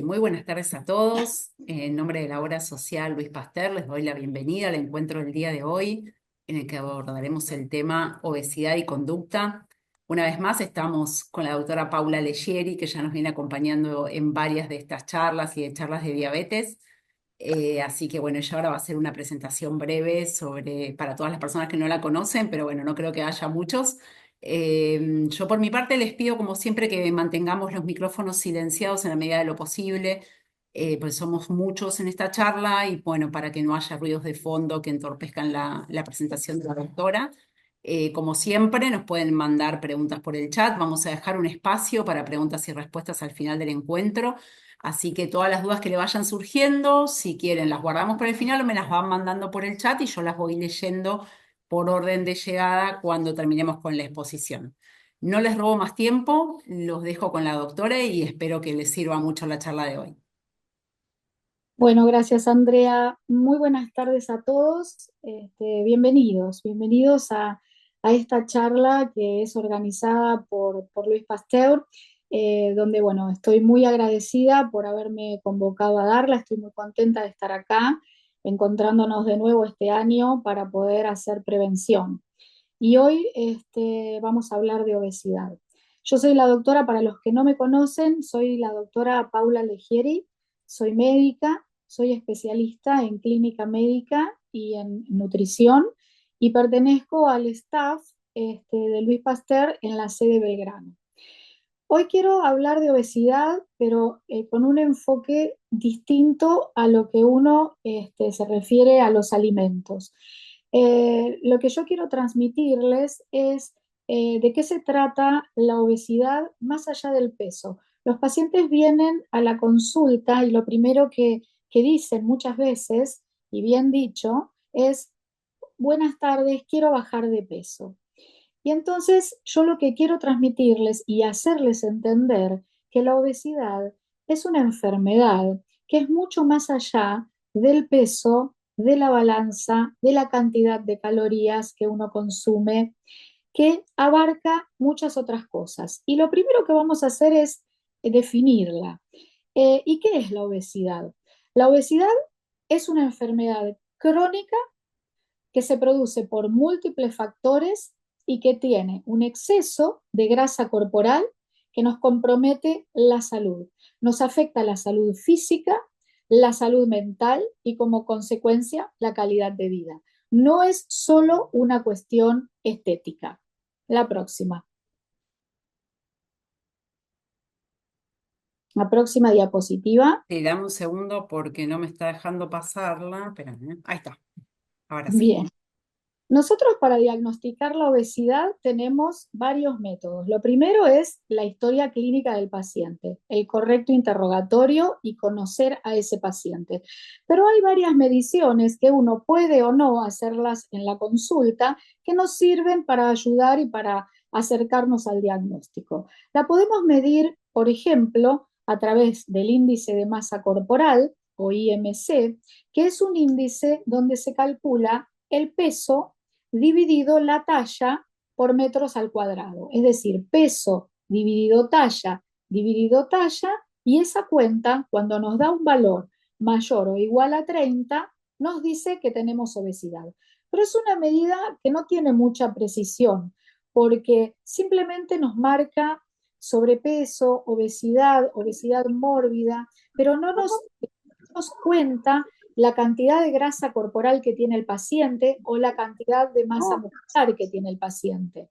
Muy buenas tardes a todos. En nombre de la obra social Luis Pasteur les doy la bienvenida al encuentro del día de hoy, en el que abordaremos el tema obesidad y conducta. Una vez más estamos con la doctora Paula Leggieri, que ya nos viene acompañando en varias de estas charlas y de charlas de diabetes. Así que bueno, ella ahora va a hacer una presentación breve para todas las personas que no la conocen, pero bueno, no creo que haya muchos. Yo por mi parte les pido como siempre que mantengamos los micrófonos silenciados en la medida de lo posible, pues somos muchos en esta charla y bueno, para que no haya ruidos de fondo que entorpezcan la presentación de la doctora. Como siempre, nos pueden mandar preguntas por el chat. Vamos a dejar un espacio para preguntas y respuestas al final del encuentro. Así que todas las dudas que le vayan surgiendo, si quieren, las guardamos para el final o me las van mandando por el chat y yo las voy leyendo por orden de llegada cuando terminemos con la exposición. No les robo más tiempo, los dejo con la doctora y espero que les sirva mucho la charla de hoy. Bueno, gracias Andrea. Muy buenas tardes a todos. Bienvenidos a esta charla que es organizada por Luis Pasteur, donde, bueno, estoy muy agradecida por haberme convocado a darla. Estoy muy contenta de estar acá, encontrándonos de nuevo este año para poder hacer prevención. Y hoy vamos a hablar de obesidad. Yo soy la doctora, para los que no me conocen, soy la doctora Paula Leggieri, soy médica, soy especialista en clínica médica y en nutrición y pertenezco al staff de Luis Pasteur en la sede Belgrano. Hoy quiero hablar de obesidad, pero con un enfoque distinto a lo que uno se refiere a los alimentos. Lo que yo quiero transmitirles es de qué se trata la obesidad más allá del peso. Los pacientes vienen a la consulta y lo primero que dicen muchas veces, y bien dicho, es: buenas tardes, quiero bajar de peso. Y entonces yo lo que quiero transmitirles y hacerles entender que la obesidad es una enfermedad que es mucho más allá del peso, de la balanza, de la cantidad de calorías que uno consume, que abarca muchas otras cosas. Y lo primero que vamos a hacer es definirla. ¿Y qué es la obesidad? La obesidad es una enfermedad crónica que se produce por múltiples factores y que tiene un exceso de grasa corporal que nos compromete la salud. Nos afecta la salud física, la salud mental y como consecuencia la calidad de vida. No es solo una cuestión estética. La próxima. La próxima diapositiva. Sí, dame un segundo porque no me está dejando pasarla. Espérame, ¿eh? Ahí está, ahora sí. Bien. Nosotros para diagnosticar la obesidad tenemos varios métodos. Lo primero es la historia clínica del paciente, el correcto interrogatorio y conocer a ese paciente. Pero hay varias mediciones que uno puede o no hacerlas en la consulta que nos sirven para ayudar y para acercarnos al diagnóstico. La podemos medir, por ejemplo, a través del índice de masa corporal o IMC, que es un índice donde se calcula el peso dividido la talla por metros al cuadrado. Es decir, peso dividido talla, y esa cuenta, cuando nos da un valor mayor o igual a 30, nos dice que tenemos obesidad. Pero es una medida que no tiene mucha precisión, porque simplemente nos marca sobrepeso, obesidad, obesidad mórbida, pero no nos cuenta la cantidad de grasa corporal que tiene el paciente o la cantidad de masa muscular que tiene el paciente.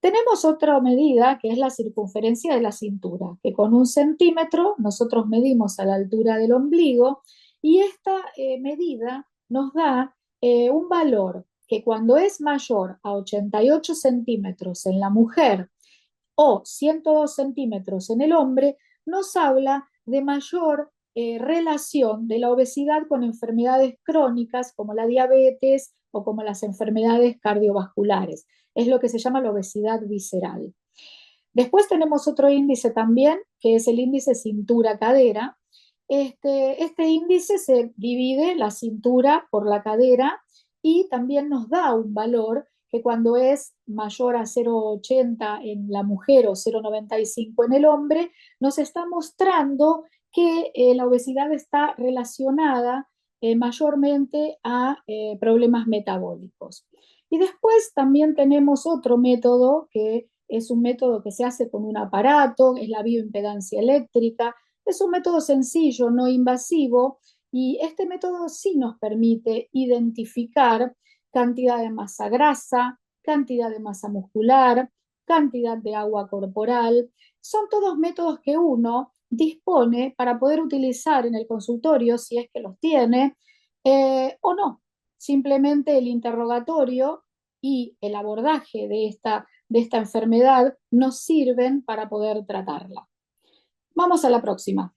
Tenemos otra medida que es la circunferencia de la cintura, que con 1 centímetro nosotros medimos a la altura del ombligo, y esta medida nos da un valor que, cuando es mayor a 88 centímetros en la mujer o 102 centímetros en el hombre, nos habla de mayor relación de la obesidad con enfermedades crónicas como la diabetes o como las enfermedades cardiovasculares. Es lo que se llama la obesidad visceral. Después tenemos otro índice también, que es el índice cintura-cadera. Este índice se divide la cintura por la cadera y también nos da un valor que, cuando es mayor a 0,80 en la mujer o 0,95 en el hombre, nos está mostrando que la obesidad está relacionada mayormente a problemas metabólicos. Y después también tenemos otro método que es un método que se hace con un aparato, es la bioimpedancia eléctrica. Es un método sencillo, no invasivo, y este método sí nos permite identificar cantidad de masa grasa, cantidad de masa muscular, cantidad de agua corporal. Son todos métodos que uno dispone para poder utilizar en el consultorio, si es que los tiene, o no. Simplemente el interrogatorio y el abordaje de esta enfermedad nos sirven para poder tratarla. Vamos a la próxima.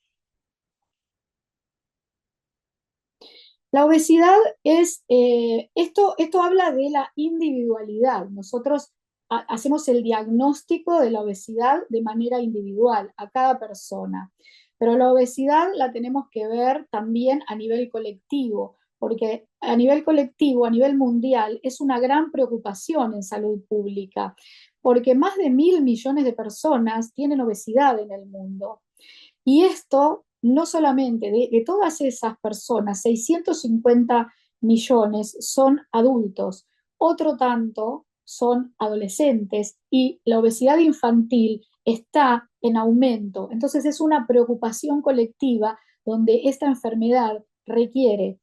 La obesidad esto habla de la individualidad. Nosotros hacemos el diagnóstico de la obesidad de manera individual a cada persona, pero la obesidad la tenemos que ver también a nivel colectivo, porque a nivel colectivo, a nivel mundial, es una gran preocupación en salud pública, porque más de 1.000 millones de personas tienen obesidad en el mundo. Y esto no solamente de todas esas personas, 650 millones son adultos, otro tanto son adolescentes y la obesidad infantil está en aumento. Entonces es una preocupación colectiva donde esta enfermedad requiere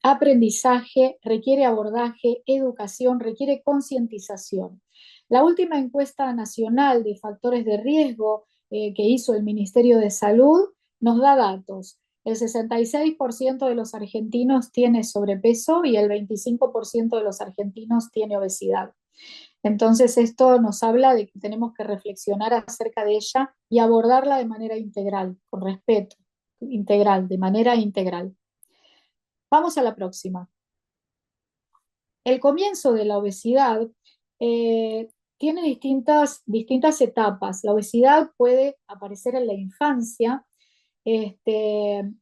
aprendizaje, requiere abordaje, educación, requiere concientización. La última encuesta nacional de factores de riesgo que hizo el Ministerio de Salud nos da datos. El 66% de los argentinos tiene sobrepeso y el 25% de los argentinos tiene obesidad. Entonces esto nos habla de que tenemos que reflexionar acerca de ella y abordarla de manera integral, con respeto, integral, de manera integral. Vamos a la próxima. El comienzo de la obesidad tiene distintas etapas. La obesidad puede aparecer en la infancia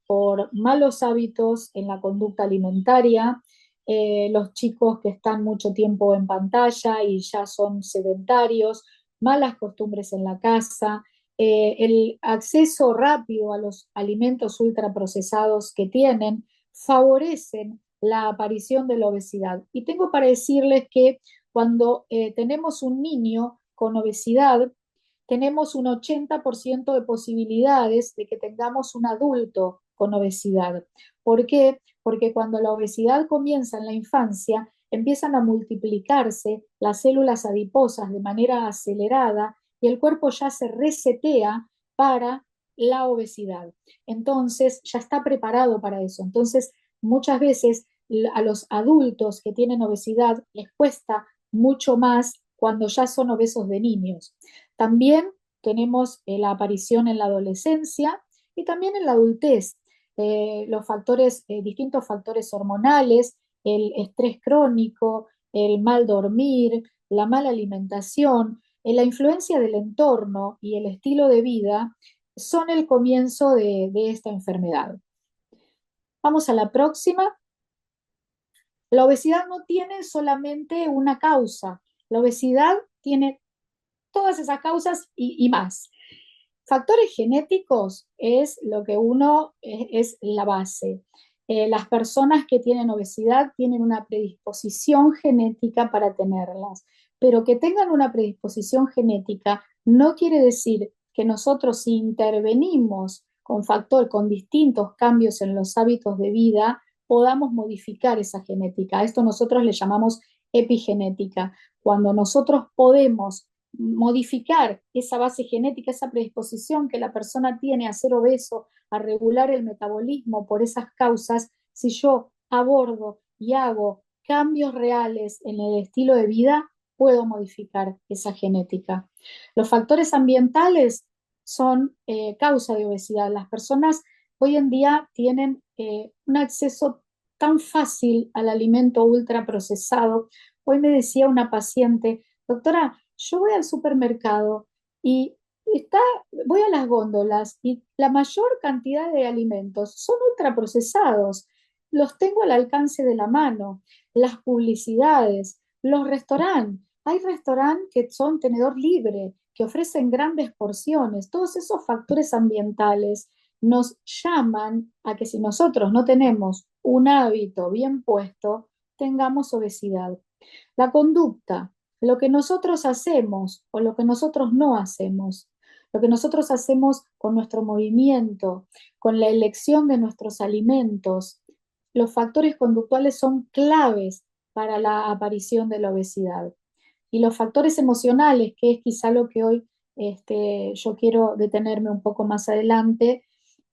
por malos hábitos en la conducta alimentaria, los chicos que están mucho tiempo en pantalla y ya son sedentarios, malas costumbres en la casa, el acceso rápido a los alimentos ultraprocesados que tienen, favorecen la aparición de la obesidad. Y tengo para decirles que cuando tenemos un niño con obesidad, tenemos un 80% de posibilidades de que tengamos un adulto con obesidad. ¿Por qué? Porque cuando la obesidad comienza en la infancia, empiezan a multiplicarse las células adiposas de manera acelerada y el cuerpo ya se resetea para la obesidad. Entonces, ya está preparado para eso. Entonces, muchas veces a los adultos que tienen obesidad les cuesta mucho más cuando ya son obesos de niños. También tenemos la aparición en la adolescencia y también en la adultez. Los factores, distintos factores hormonales, el estrés crónico, el mal dormir, la mala alimentación, la influencia del entorno y el estilo de vida son el comienzo de esta enfermedad. Vamos a la próxima. La obesidad no tiene solamente una causa, la obesidad tiene todas esas causas y más. Factores genéticos es lo que es la base. Las personas que tienen obesidad tienen una predisposición genética para tenerlas, pero que tengan una predisposición genética no quiere decir que nosotros si intervenimos con distintos cambios en los hábitos de vida, podamos modificar esa genética. A esto nosotros le llamamos epigenética. Cuando nosotros podemos modificar esa base genética, esa predisposición que la persona tiene a ser obeso, a regular el metabolismo por esas causas, si yo abordo y hago cambios reales en el estilo de vida, puedo modificar esa genética. Los factores ambientales son causa de obesidad. Las personas hoy en día tienen un acceso tan fácil al alimento ultraprocesado. Hoy me decía una paciente, doctora, yo voy al supermercado y voy a las góndolas y la mayor cantidad de alimentos son ultraprocesados. Los tengo al alcance de la mano. Las publicidades, los restaurantes. Hay restaurantes que son tenedor libre que ofrecen grandes porciones, todos esos factores ambientales nos llaman a que si nosotros no tenemos un hábito bien puesto, tengamos obesidad. La conducta, lo que nosotros hacemos o lo que nosotros no hacemos, lo que nosotros hacemos con nuestro movimiento, con la elección de nuestros alimentos, los factores conductuales son claves para la aparición de la obesidad. Y los factores emocionales, que es quizá lo que hoy yo quiero detenerme un poco más adelante,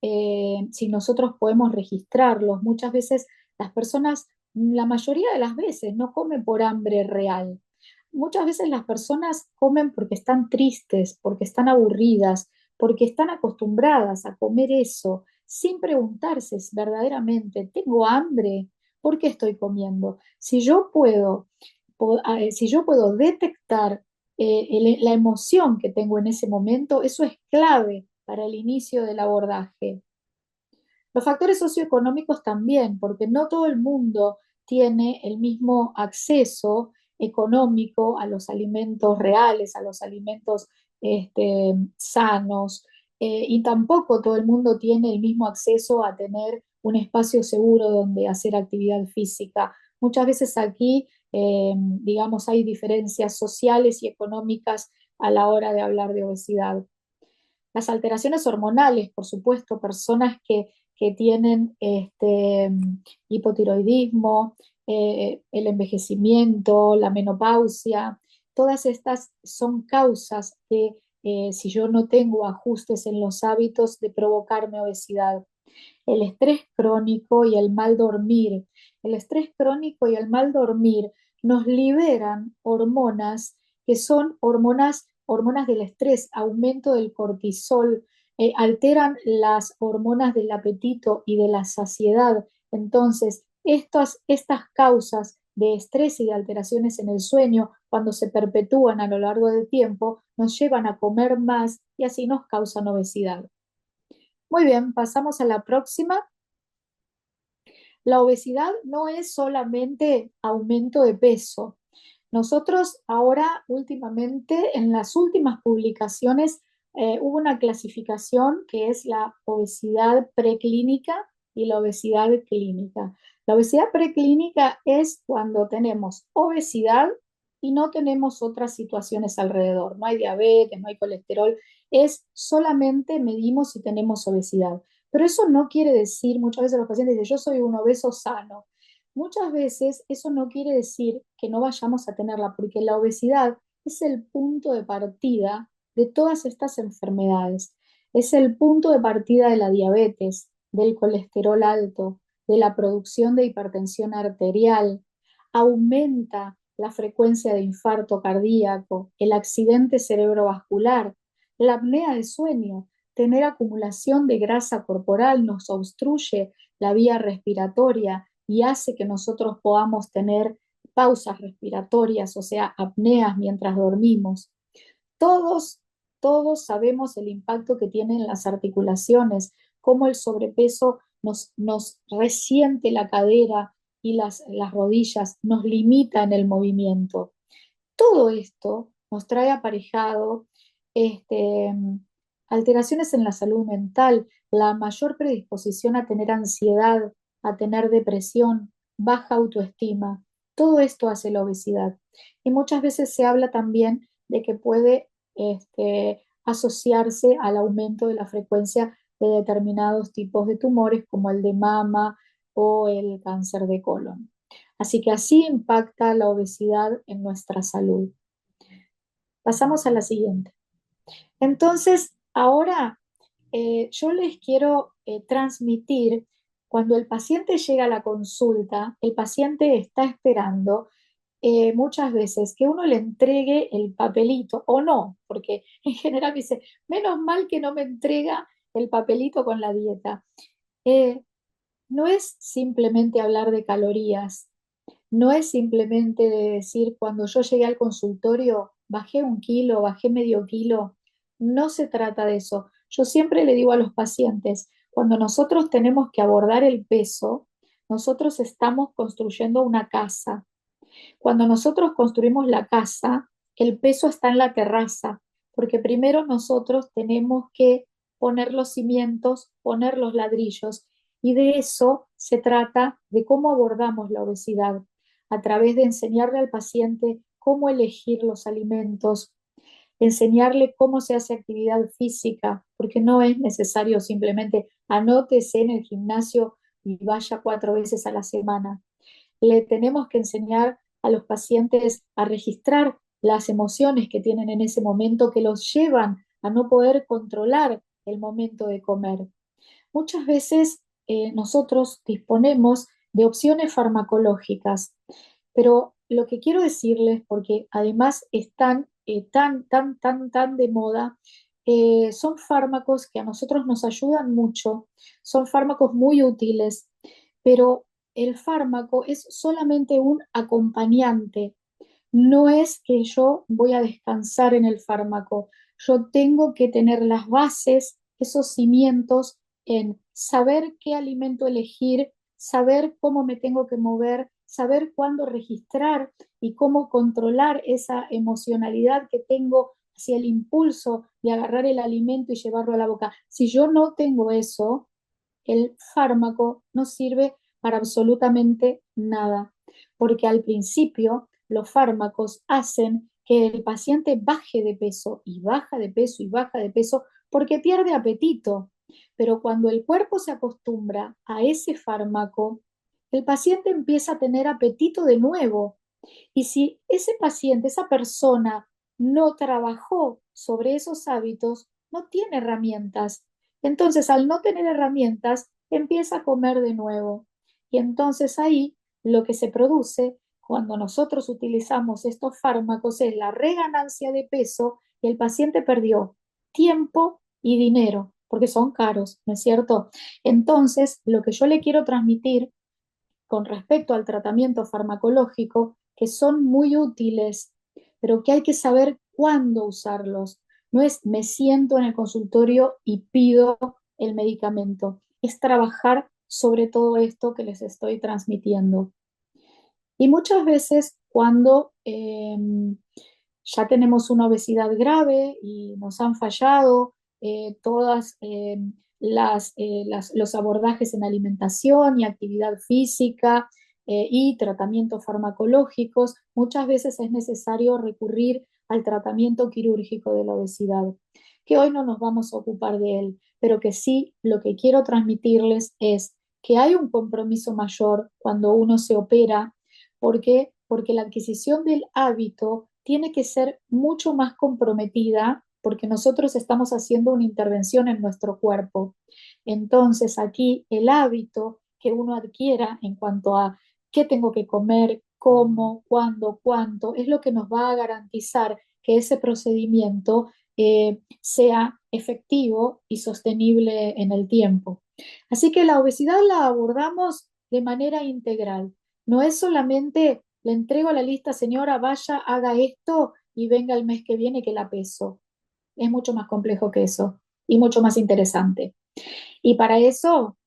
si nosotros podemos registrarlos, muchas veces las personas, la mayoría de las veces, no comen por hambre real. Muchas veces las personas comen porque están tristes, porque están aburridas, porque están acostumbradas a comer eso, sin preguntarse verdaderamente, ¿tengo hambre? ¿Por qué estoy comiendo? Si yo puedo detectar la emoción que tengo en ese momento, eso es clave para el inicio del abordaje. Los factores socioeconómicos también, porque no todo el mundo tiene el mismo acceso económico a los alimentos reales, a los alimentos sanos, y tampoco todo el mundo tiene el mismo acceso a tener un espacio seguro donde hacer actividad física. Muchas veces aquí, digamos, hay diferencias sociales y económicas a la hora de hablar de obesidad. Las alteraciones hormonales, por supuesto, personas que tienen hipotiroidismo, el envejecimiento, la menopausia, todas estas son causas que si yo no tengo ajustes en los hábitos de provocarme obesidad. El estrés crónico y el mal dormir. El estrés crónico y el mal dormir nos liberan hormonas que son hormonas del estrés, aumento del cortisol, alteran las hormonas del apetito y de la saciedad. Entonces, estas causas de estrés y de alteraciones en el sueño, cuando se perpetúan a lo largo del tiempo, nos llevan a comer más y así nos causan obesidad. Muy bien, pasamos a la próxima. La obesidad no es solamente aumento de peso. Nosotros ahora últimamente, en las últimas publicaciones, hubo una clasificación que es la obesidad preclínica y la obesidad clínica. La obesidad preclínica es cuando tenemos obesidad y no tenemos otras situaciones alrededor. No hay diabetes, no hay colesterol, es solamente medimos si tenemos obesidad. Pero eso no quiere decir, muchas veces los pacientes dicen, yo soy un obeso sano. Muchas veces eso no quiere decir que no vayamos a tenerla, porque la obesidad es el punto de partida de todas estas enfermedades. Es el punto de partida de la diabetes, del colesterol alto, de la producción de hipertensión arterial. Aumenta la frecuencia de infarto cardíaco, el accidente cerebrovascular, la apnea de sueño. Tener acumulación de grasa corporal nos obstruye la vía respiratoria y hace que nosotros podamos tener pausas respiratorias, o sea, apneas mientras dormimos. Todos, todos sabemos el impacto que tienen las articulaciones, cómo el sobrepeso nos resiente la cadera y las rodillas, nos limita en el movimiento. Todo esto nos trae aparejado este, alteraciones en la salud mental, la mayor predisposición a tener ansiedad, a tener depresión, baja autoestima. Todo esto hace la obesidad. Y muchas veces se habla también de que puede asociarse al aumento de la frecuencia de determinados tipos de tumores como el de mama o el cáncer de colon. Así que así impacta la obesidad en nuestra salud. Pasamos a la siguiente. Entonces, ahora yo les quiero transmitir, cuando el paciente llega a la consulta, el paciente está esperando muchas veces que uno le entregue el papelito, o no, porque en general dice, menos mal que no me entrega el papelito con la dieta. Eh, no es simplemente hablar de calorías, no es simplemente de decir, cuando yo llegué al consultorio, bajé 1 kilo, bajé medio kilo. No se trata de eso. Yo siempre le digo a los pacientes, cuando nosotros tenemos que abordar el peso, nosotros estamos construyendo una casa. Cuando nosotros construimos la casa, el peso está en la terraza. porque primero nosotros tenemos que poner los cimientos, poner los ladrillos, y de eso se trata de cómo abordamos la obesidad, a través de enseñarle al paciente cómo elegir los alimentos, enseñarle cómo se hace actividad física, porque no es necesario simplemente anótese en el gimnasio y vaya 4 veces a la semana. Le tenemos que enseñar a los pacientes a registrar las emociones que tienen en ese momento que los llevan a no poder controlar el momento de comer. Muchas veces nosotros disponemos de opciones farmacológicas, pero lo que quiero decirles, porque además están tan de moda, son fármacos que a nosotros nos ayudan mucho, son fármacos muy útiles, pero el fármaco es solamente un acompañante. No es que yo voy a descansar en el fármaco, yo tengo que tener las bases, esos cimientos en saber qué alimento elegir, saber cómo me tengo que mover, saber cuándo registrar y cómo controlar esa emocionalidad que tengo hacia el impulso de agarrar el alimento y llevarlo a la boca. Si yo no tengo eso, el fármaco no sirve para absolutamente nada, porque al principio los fármacos hacen que el paciente baje de peso y baja de peso y baja de peso porque pierde apetito. Pero cuando el cuerpo se acostumbra a ese fármaco, el paciente empieza a tener apetito de nuevo. Y si ese paciente, esa persona, no trabajó sobre esos hábitos, no tiene herramientas. Entonces, al no tener herramientas, empieza a comer de nuevo. Y entonces ahí lo que se produce cuando nosotros utilizamos estos fármacos es la reganancia de peso y el paciente perdió tiempo y dinero, porque son caros, ¿no es cierto? Entonces, lo que yo le quiero transmitir con respecto al tratamiento farmacológico, que son muy útiles, pero que hay que saber cuándo usarlos. No es me siento en el consultorio y pido el medicamento, es trabajar sobre todo esto que les estoy transmitiendo. Y muchas veces cuando ya tenemos una obesidad grave y nos han fallado todas los abordajes en alimentación y actividad física y tratamientos farmacológicos, muchas veces es necesario recurrir al tratamiento quirúrgico de la obesidad, que hoy no nos vamos a ocupar de él, pero que sí lo que quiero transmitirles es que hay un compromiso mayor cuando uno se opera. ¿Por qué? Porque la adquisición del hábito tiene que ser mucho más comprometida porque nosotros estamos haciendo una intervención en nuestro cuerpo. Entonces, aquí el hábito que uno adquiera en cuanto a qué tengo que comer, cómo, cuándo, cuánto, es lo que nos va a garantizar que ese procedimiento sea efectivo y sostenible en el tiempo. Así que la obesidad la abordamos de manera integral. No es solamente le entrego la lista, señora, vaya, haga esto y venga el mes que viene que la peso. Es mucho más complejo que eso y mucho más interesante. Y para eso,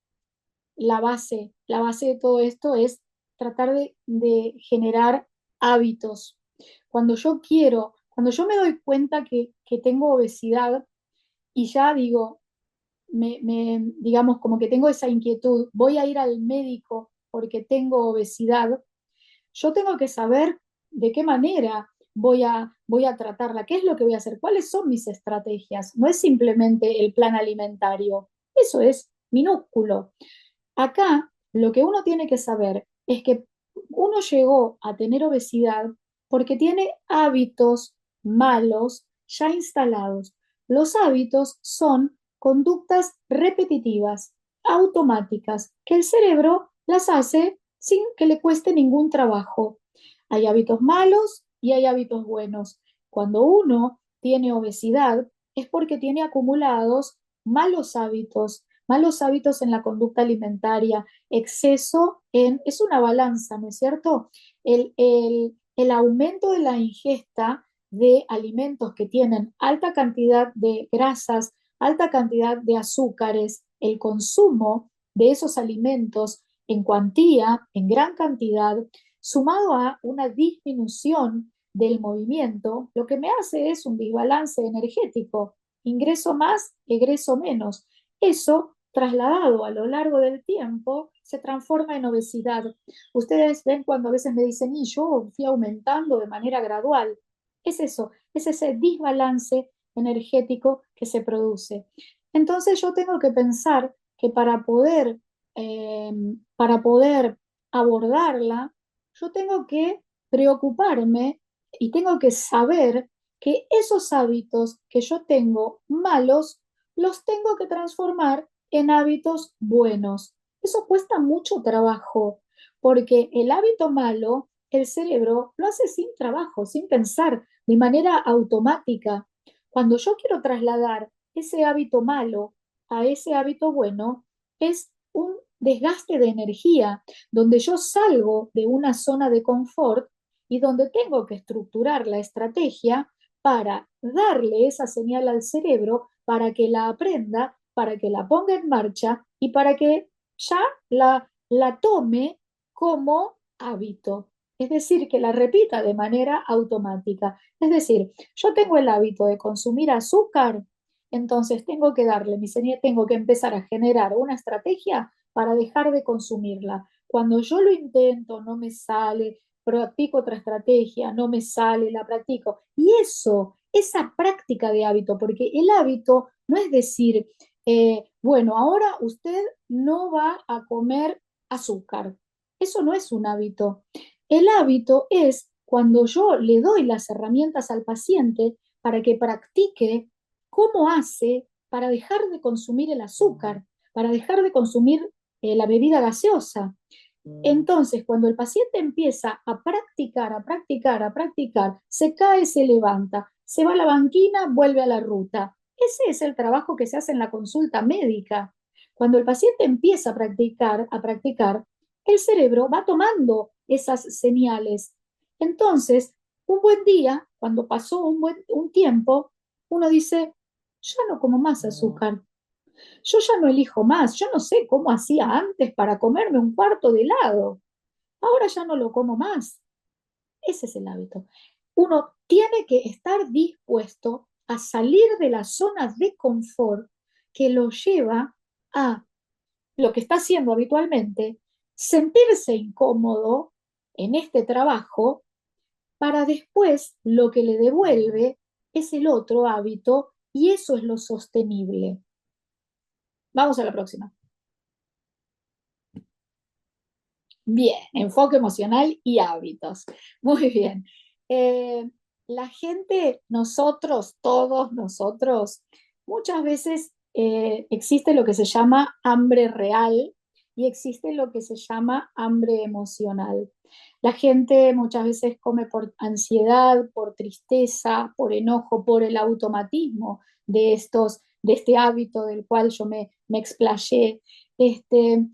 la base de todo esto es tratar de generar hábitos. Cuando yo me doy cuenta que tengo obesidad y ya digo, digamos, como que tengo esa inquietud, voy a ir al médico porque tengo obesidad, yo tengo que saber de qué manera voy a tratarla, qué es lo que voy a hacer, cuáles son mis estrategias. No es simplemente el plan alimentario, eso es minúsculo. Acá lo que uno tiene que saber es que uno llegó a tener obesidad porque tiene hábitos malos ya instalados. Los hábitos son conductas repetitivas, automáticas, que el cerebro las hace sin que le cueste ningún trabajo. Hay hábitos malos y hay hábitos buenos. Cuando uno tiene obesidad es porque tiene acumulados malos hábitos en la conducta alimentaria, exceso en, es una balanza, ¿no es cierto? El aumento de la ingesta de alimentos que tienen alta cantidad de grasas, alta cantidad de azúcares, el consumo de esos alimentos en cuantía, en gran cantidad, sumado a una disminución del movimiento, lo que me hace es un desbalance energético. Ingreso más, egreso menos. Eso, trasladado a lo largo del tiempo, se transforma en obesidad. Ustedes ven cuando a veces me dicen, y yo fui aumentando de manera gradual. Es eso, es ese desbalance energético que se produce. Entonces yo tengo que pensar que eh, para poder abordarla, yo tengo que preocuparme y tengo que saber que esos hábitos que yo tengo malos, los tengo que transformar en hábitos buenos. Eso cuesta mucho trabajo, porque el hábito malo, el cerebro lo hace sin trabajo, sin pensar, de manera automática. Cuando yo quiero trasladar ese hábito malo a ese hábito bueno, es un desgaste de energía, donde yo salgo de una zona de confort y donde tengo que estructurar la estrategia para darle esa señal al cerebro para que la aprenda, para que la ponga en marcha y para que ya la tome como hábito. Es decir, que la repita de manera automática. Es decir, yo tengo el hábito de consumir azúcar, entonces tengo que darle mi señal, tengo que empezar a generar una estrategia para dejar de consumirla. Cuando yo lo intento, no me sale, practico otra estrategia, no me sale, la practico. Y eso, esa práctica de hábito, porque el hábito no es decir, bueno, ahora usted no va a comer azúcar. Eso no es un hábito. El hábito es cuando yo le doy las herramientas al paciente para que practique cómo hace para dejar de consumir el azúcar, para dejar de consumir la bebida gaseosa. Entonces, cuando el paciente empieza a practicar, a practicar, a practicar, se cae, se levanta, se va a la banquina, vuelve a la ruta. Ese es el trabajo que se hace en la consulta médica. Cuando el paciente empieza a practicar, el cerebro va tomando esas señales. Entonces, un buen día, cuando pasó un tiempo, uno dice, ya no como más azúcar, yo ya no elijo más, yo no sé cómo hacía antes para comerme un cuarto de helado, ahora ya no lo como más. Ese es el hábito. Uno tiene que estar dispuesto a salir de la zona de confort que lo lleva a lo que está haciendo habitualmente, sentirse incómodo en este trabajo para después lo que le devuelve es el otro hábito y eso es lo sostenible. Vamos a la próxima. Bien, enfoque emocional y hábitos. Muy bien. Eh, la gente, nosotros, todos nosotros, muchas veces existe lo que se llama hambre real y existe lo que se llama hambre emocional. La gente muchas veces come por ansiedad, por tristeza, por enojo, por el automatismo de este hábito del cual yo me explayé. Este,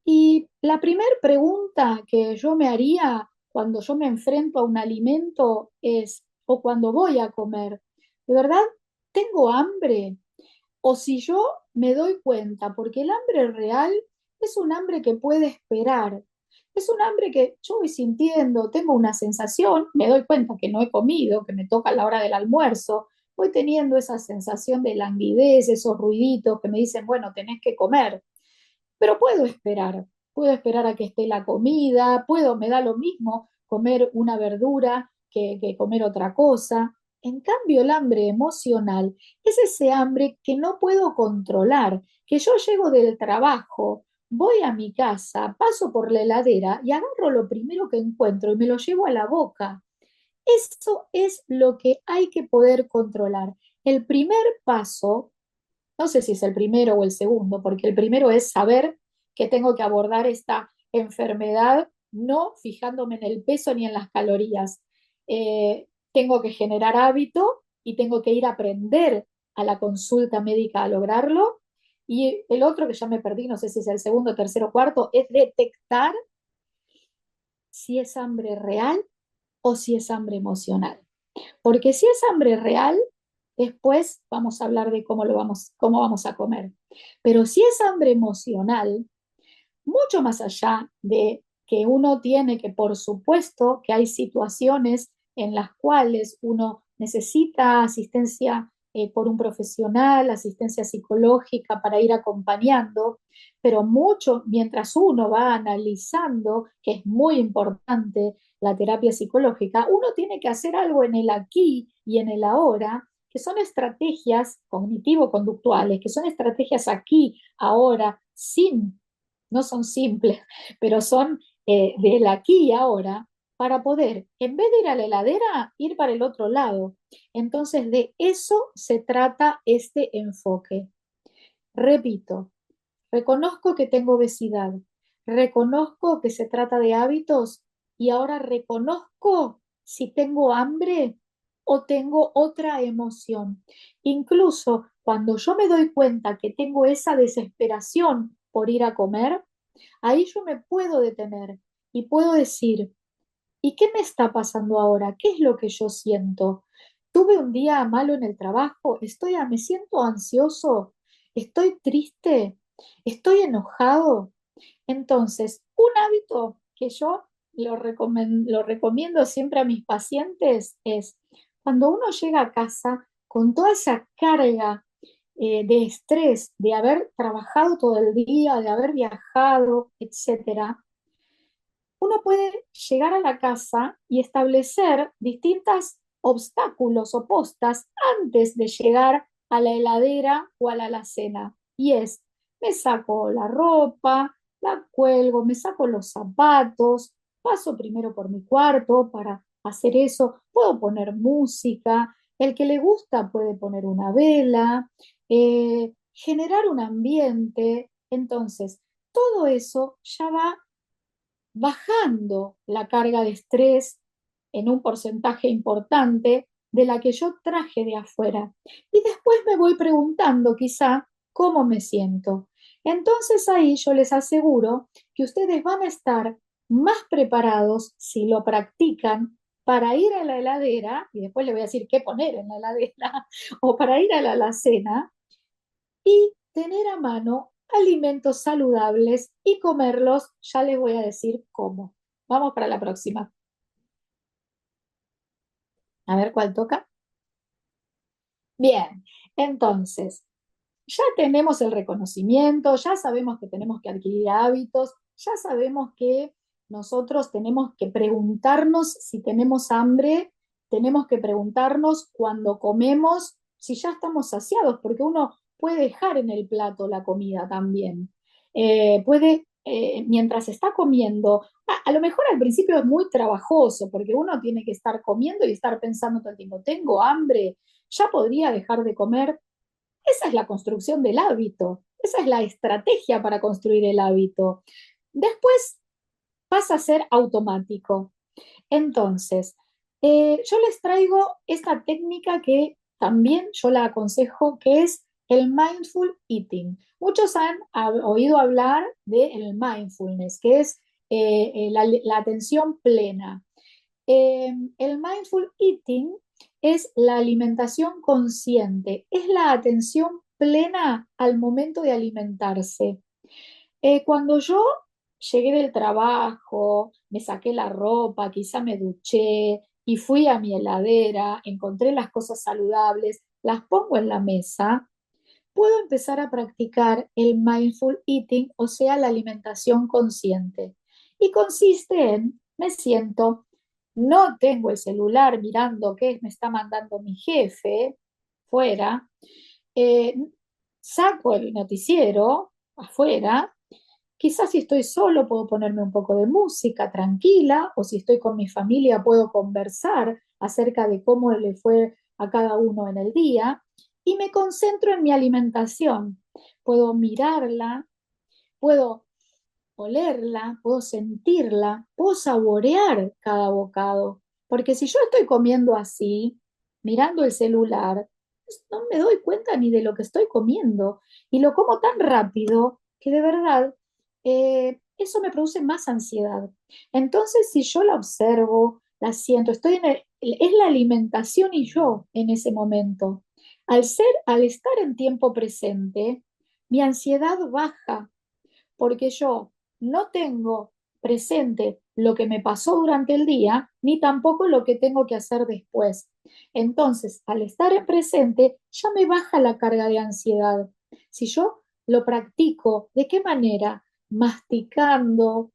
y la primera pregunta que yo me haría cuando yo me enfrento a un alimento es, o cuando voy a comer, ¿de verdad tengo hambre? O si yo me doy cuenta, porque el hambre real es un hambre que puede esperar, es un hambre que yo voy sintiendo, tengo una sensación, me doy cuenta que no he comido, que me toca la hora del almuerzo, voy teniendo esa sensación de languidez, esos ruiditos que me dicen, bueno, tenés que comer. Pero puedo esperar a que esté la comida, me da lo mismo comer una verdura que comer otra cosa. En cambio, el hambre emocional es ese hambre que no puedo controlar, que yo llego del trabajo, voy a mi casa, paso por la heladera y agarro lo primero que encuentro y me lo llevo a la boca. Eso es lo que hay que poder controlar. El primer paso, no sé si es el primero o el segundo, porque el primero es saber que tengo que abordar esta enfermedad no fijándome en el peso ni en las calorías. Tengo que generar hábito y tengo que ir a aprender a la consulta médica a lograrlo. Y el otro que ya me perdí, no sé si es el segundo, tercero, cuarto, es detectar si es hambre real o si es hambre emocional. Porque si es hambre real, después vamos a hablar de cómo vamos a comer. Pero si es hambre emocional, mucho más allá de que uno tiene que, por supuesto, que hay situaciones en las cuales uno necesita asistencia por un profesional, asistencia psicológica para ir acompañando, pero mucho mientras uno va analizando, que es muy importante la terapia psicológica, uno tiene que hacer algo en el aquí y en el ahora, que son estrategias cognitivo-conductuales, que son estrategias aquí, ahora, sin, no son simples, pero son del aquí y ahora, para poder, en vez de ir a la heladera, ir para el otro lado. Entonces, de eso se trata este enfoque. Repito, reconozco que tengo obesidad, reconozco que se trata de hábitos y ahora reconozco si tengo hambre o tengo otra emoción. Incluso cuando yo me doy cuenta que tengo esa desesperación por ir a comer, ahí yo me puedo detener y puedo decir, ¿y qué me está pasando ahora? ¿Qué es lo que yo siento? ¿Tuve un día malo en el trabajo? ¿Me siento ansioso? ¿Estoy triste? ¿Estoy enojado? Entonces, un hábito que yo lo recomiendo siempre a mis pacientes es cuando uno llega a casa con toda esa carga de estrés, de haber trabajado todo el día, de haber viajado, etcétera, uno puede llegar a la casa y establecer distintos obstáculos o postas antes de llegar a la heladera o a la alacena. Y es, me saco la ropa, la cuelgo, me saco los zapatos, paso primero por mi cuarto para hacer eso, puedo poner música, el que le gusta puede poner una vela, generar un ambiente. Entonces, todo eso ya va bajando la carga de estrés en un porcentaje importante de la que yo traje de afuera. Y después me voy preguntando quizá cómo me siento. Entonces ahí yo les aseguro que ustedes van a estar más preparados si lo practican para ir a la heladera, y después les voy a decir qué poner en la heladera, o para ir a la alacena y tener a mano alimentos saludables y comerlos, ya les voy a decir cómo. Vamos para la próxima. A ver cuál toca. Bien, entonces, ya tenemos el reconocimiento, ya sabemos que tenemos que adquirir hábitos, ya sabemos que nosotros tenemos que preguntarnos si tenemos hambre, tenemos que preguntarnos cuando comemos si ya estamos saciados, porque uno puede dejar en el plato la comida también. Mientras está comiendo, a lo mejor al principio es muy trabajoso, porque uno tiene que estar comiendo y estar pensando todo el tiempo, tengo hambre, ya podría dejar de comer. Esa es la construcción del hábito, esa es la estrategia para construir el hábito. Después pasa a ser automático. Entonces, yo les traigo esta técnica que también yo la aconsejo, que es el mindful eating. Muchos han oído hablar del mindfulness, que es la atención plena. El mindful eating es la alimentación consciente, es la atención plena al momento de alimentarse. Cuando yo llegué del trabajo, me saqué la ropa, quizá me duché y fui a mi heladera, encontré las cosas saludables, las pongo en la mesa, puedo empezar a practicar el mindful eating, o sea, la alimentación consciente. Y consiste en, me siento, no tengo el celular mirando qué me está mandando mi jefe fuera, eh, saco el noticiero afuera. Quizás si estoy solo puedo ponerme un poco de música tranquila, o si estoy con mi familia puedo conversar acerca de cómo le fue a cada uno en el día y me concentro en mi alimentación. Puedo mirarla, puedo olerla, puedo sentirla, puedo saborear cada bocado. Porque si yo estoy comiendo así, mirando el celular, pues no me doy cuenta ni de lo que estoy comiendo. Y lo como tan rápido que de verdad eso me produce más ansiedad. Entonces, si yo la observo, la siento, es la alimentación y yo en ese momento. Al estar en tiempo presente, mi ansiedad baja porque yo no tengo presente lo que me pasó durante el día, ni tampoco lo que tengo que hacer después. Entonces, al estar en presente, ya me baja la carga de ansiedad. Si yo lo practico, ¿de qué manera? Masticando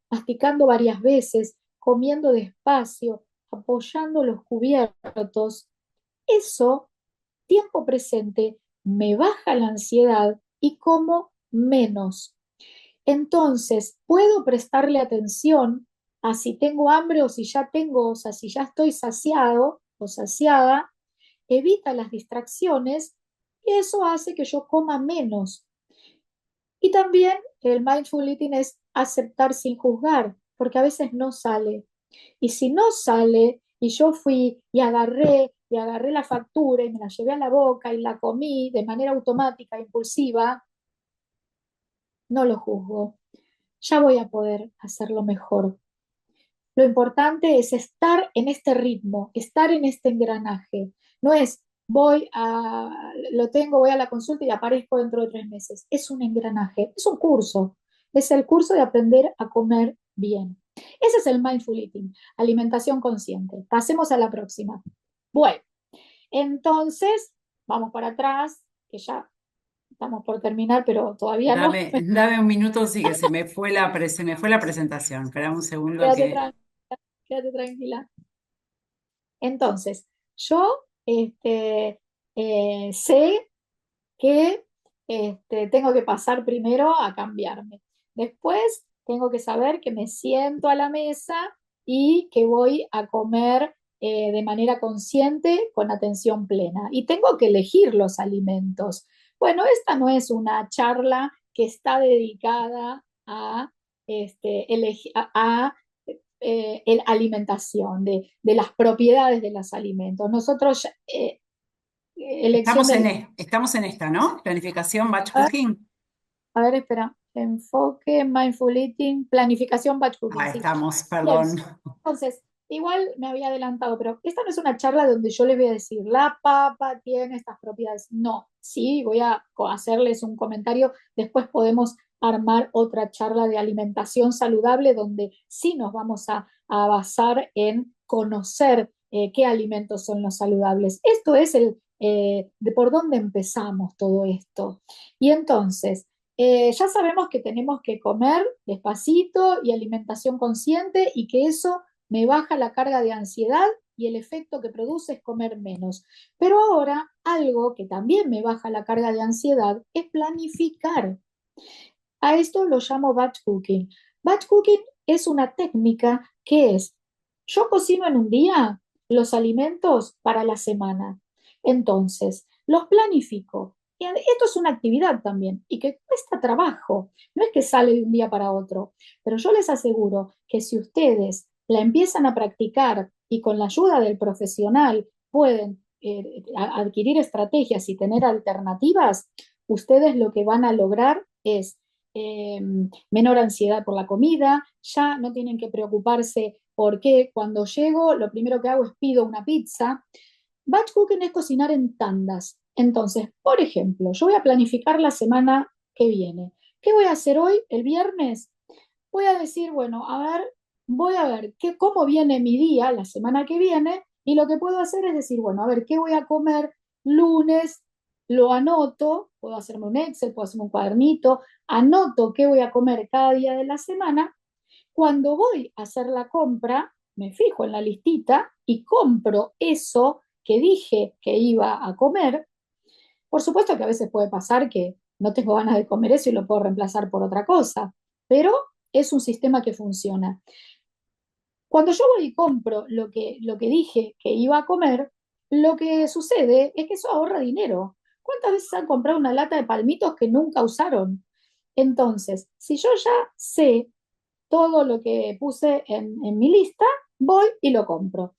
varias veces, comiendo despacio, apoyando los cubiertos. Eso, tiempo presente, me baja la ansiedad y como menos. Entonces, puedo prestarle atención a si tengo hambre o si ya tengo, o sea, si ya estoy saciado o saciada, evita las distracciones y eso hace que yo coma menos. Y también el mindful eating es aceptar sin juzgar, porque a veces no sale. Y si no sale, y yo fui y agarré la factura y me la llevé a la boca y la comí de manera automática, impulsiva, no lo juzgo. Ya voy a poder hacerlo mejor. Lo importante es estar en este ritmo, estar en este engranaje. No es lo tengo, voy a la consulta y aparezco dentro de 3 meses. Es un engranaje, es un curso. Es el curso de aprender a comer bien. Ese es el mindful eating, alimentación consciente. Pasemos a la próxima. Bueno, entonces, vamos para atrás, que ya estamos por terminar, pero todavía no. Dame un minuto, sí, que se me fue la presentación. Espera un segundo Quédate, que... quédate tranquila. Entonces, yo sé que tengo que pasar primero a cambiarme. Después tengo que saber que me siento a la mesa y que voy a comer de manera consciente, con atención plena. Y tengo que elegir los alimentos. Bueno, esta no es una charla que está dedicada a, alimentación, de las propiedades de los alimentos. Nosotros, elección de alimentos. Estamos en esta, ¿no? Planificación batch cooking. A ver, espera. Enfoque, mindful eating, planificación batch cooking, Ah, sí. estamos, Bien. perdón. Entonces, igual me había adelantado, pero esta no es una charla donde yo les voy a decir, la papa tiene estas propiedades. No, sí, voy a hacerles un comentario. Después podemos armar otra charla de alimentación saludable donde sí nos vamos a basar en conocer qué alimentos son los saludables. Esto es de por dónde empezamos todo esto. Y entonces, ya sabemos que tenemos que comer despacito y alimentación consciente y que eso me baja la carga de ansiedad y el efecto que produce es comer menos. Pero ahora algo que también me baja la carga de ansiedad es planificar. A esto lo llamo batch cooking. Batch cooking es una técnica que es, yo cocino en un día los alimentos para la semana. Entonces, los planifico. Y esto es una actividad también y que cuesta trabajo. No es que sale de un día para otro, pero yo les aseguro que si ustedes la empiezan a practicar y con la ayuda del profesional pueden adquirir estrategias y tener alternativas, ustedes lo que van a lograr es eh, menor ansiedad por la comida, ya no tienen que preocuparse porque cuando llego lo primero que hago es pido una pizza. Batch cooking es cocinar en tandas. Entonces, por ejemplo, yo voy a planificar la semana que viene. ¿Qué voy a hacer hoy, el viernes? Voy a decir, bueno, voy a ver cómo viene mi día la semana que viene y lo que puedo hacer es decir, bueno, a ver, ¿qué voy a comer lunes? Lo anoto, puedo hacerme un Excel, puedo hacerme un cuadernito, anoto qué voy a comer cada día de la semana. Cuando voy a hacer la compra, me fijo en la listita y compro eso que dije que iba a comer. Por supuesto que a veces puede pasar que no tengo ganas de comer eso y lo puedo reemplazar por otra cosa, pero es un sistema que funciona. Cuando yo voy y compro lo que dije que iba a comer, lo que sucede es que eso ahorra dinero. ¿Cuántas veces han comprado una lata de palmitos que nunca usaron? Entonces, si yo ya sé todo lo que puse en mi lista, voy y lo compro.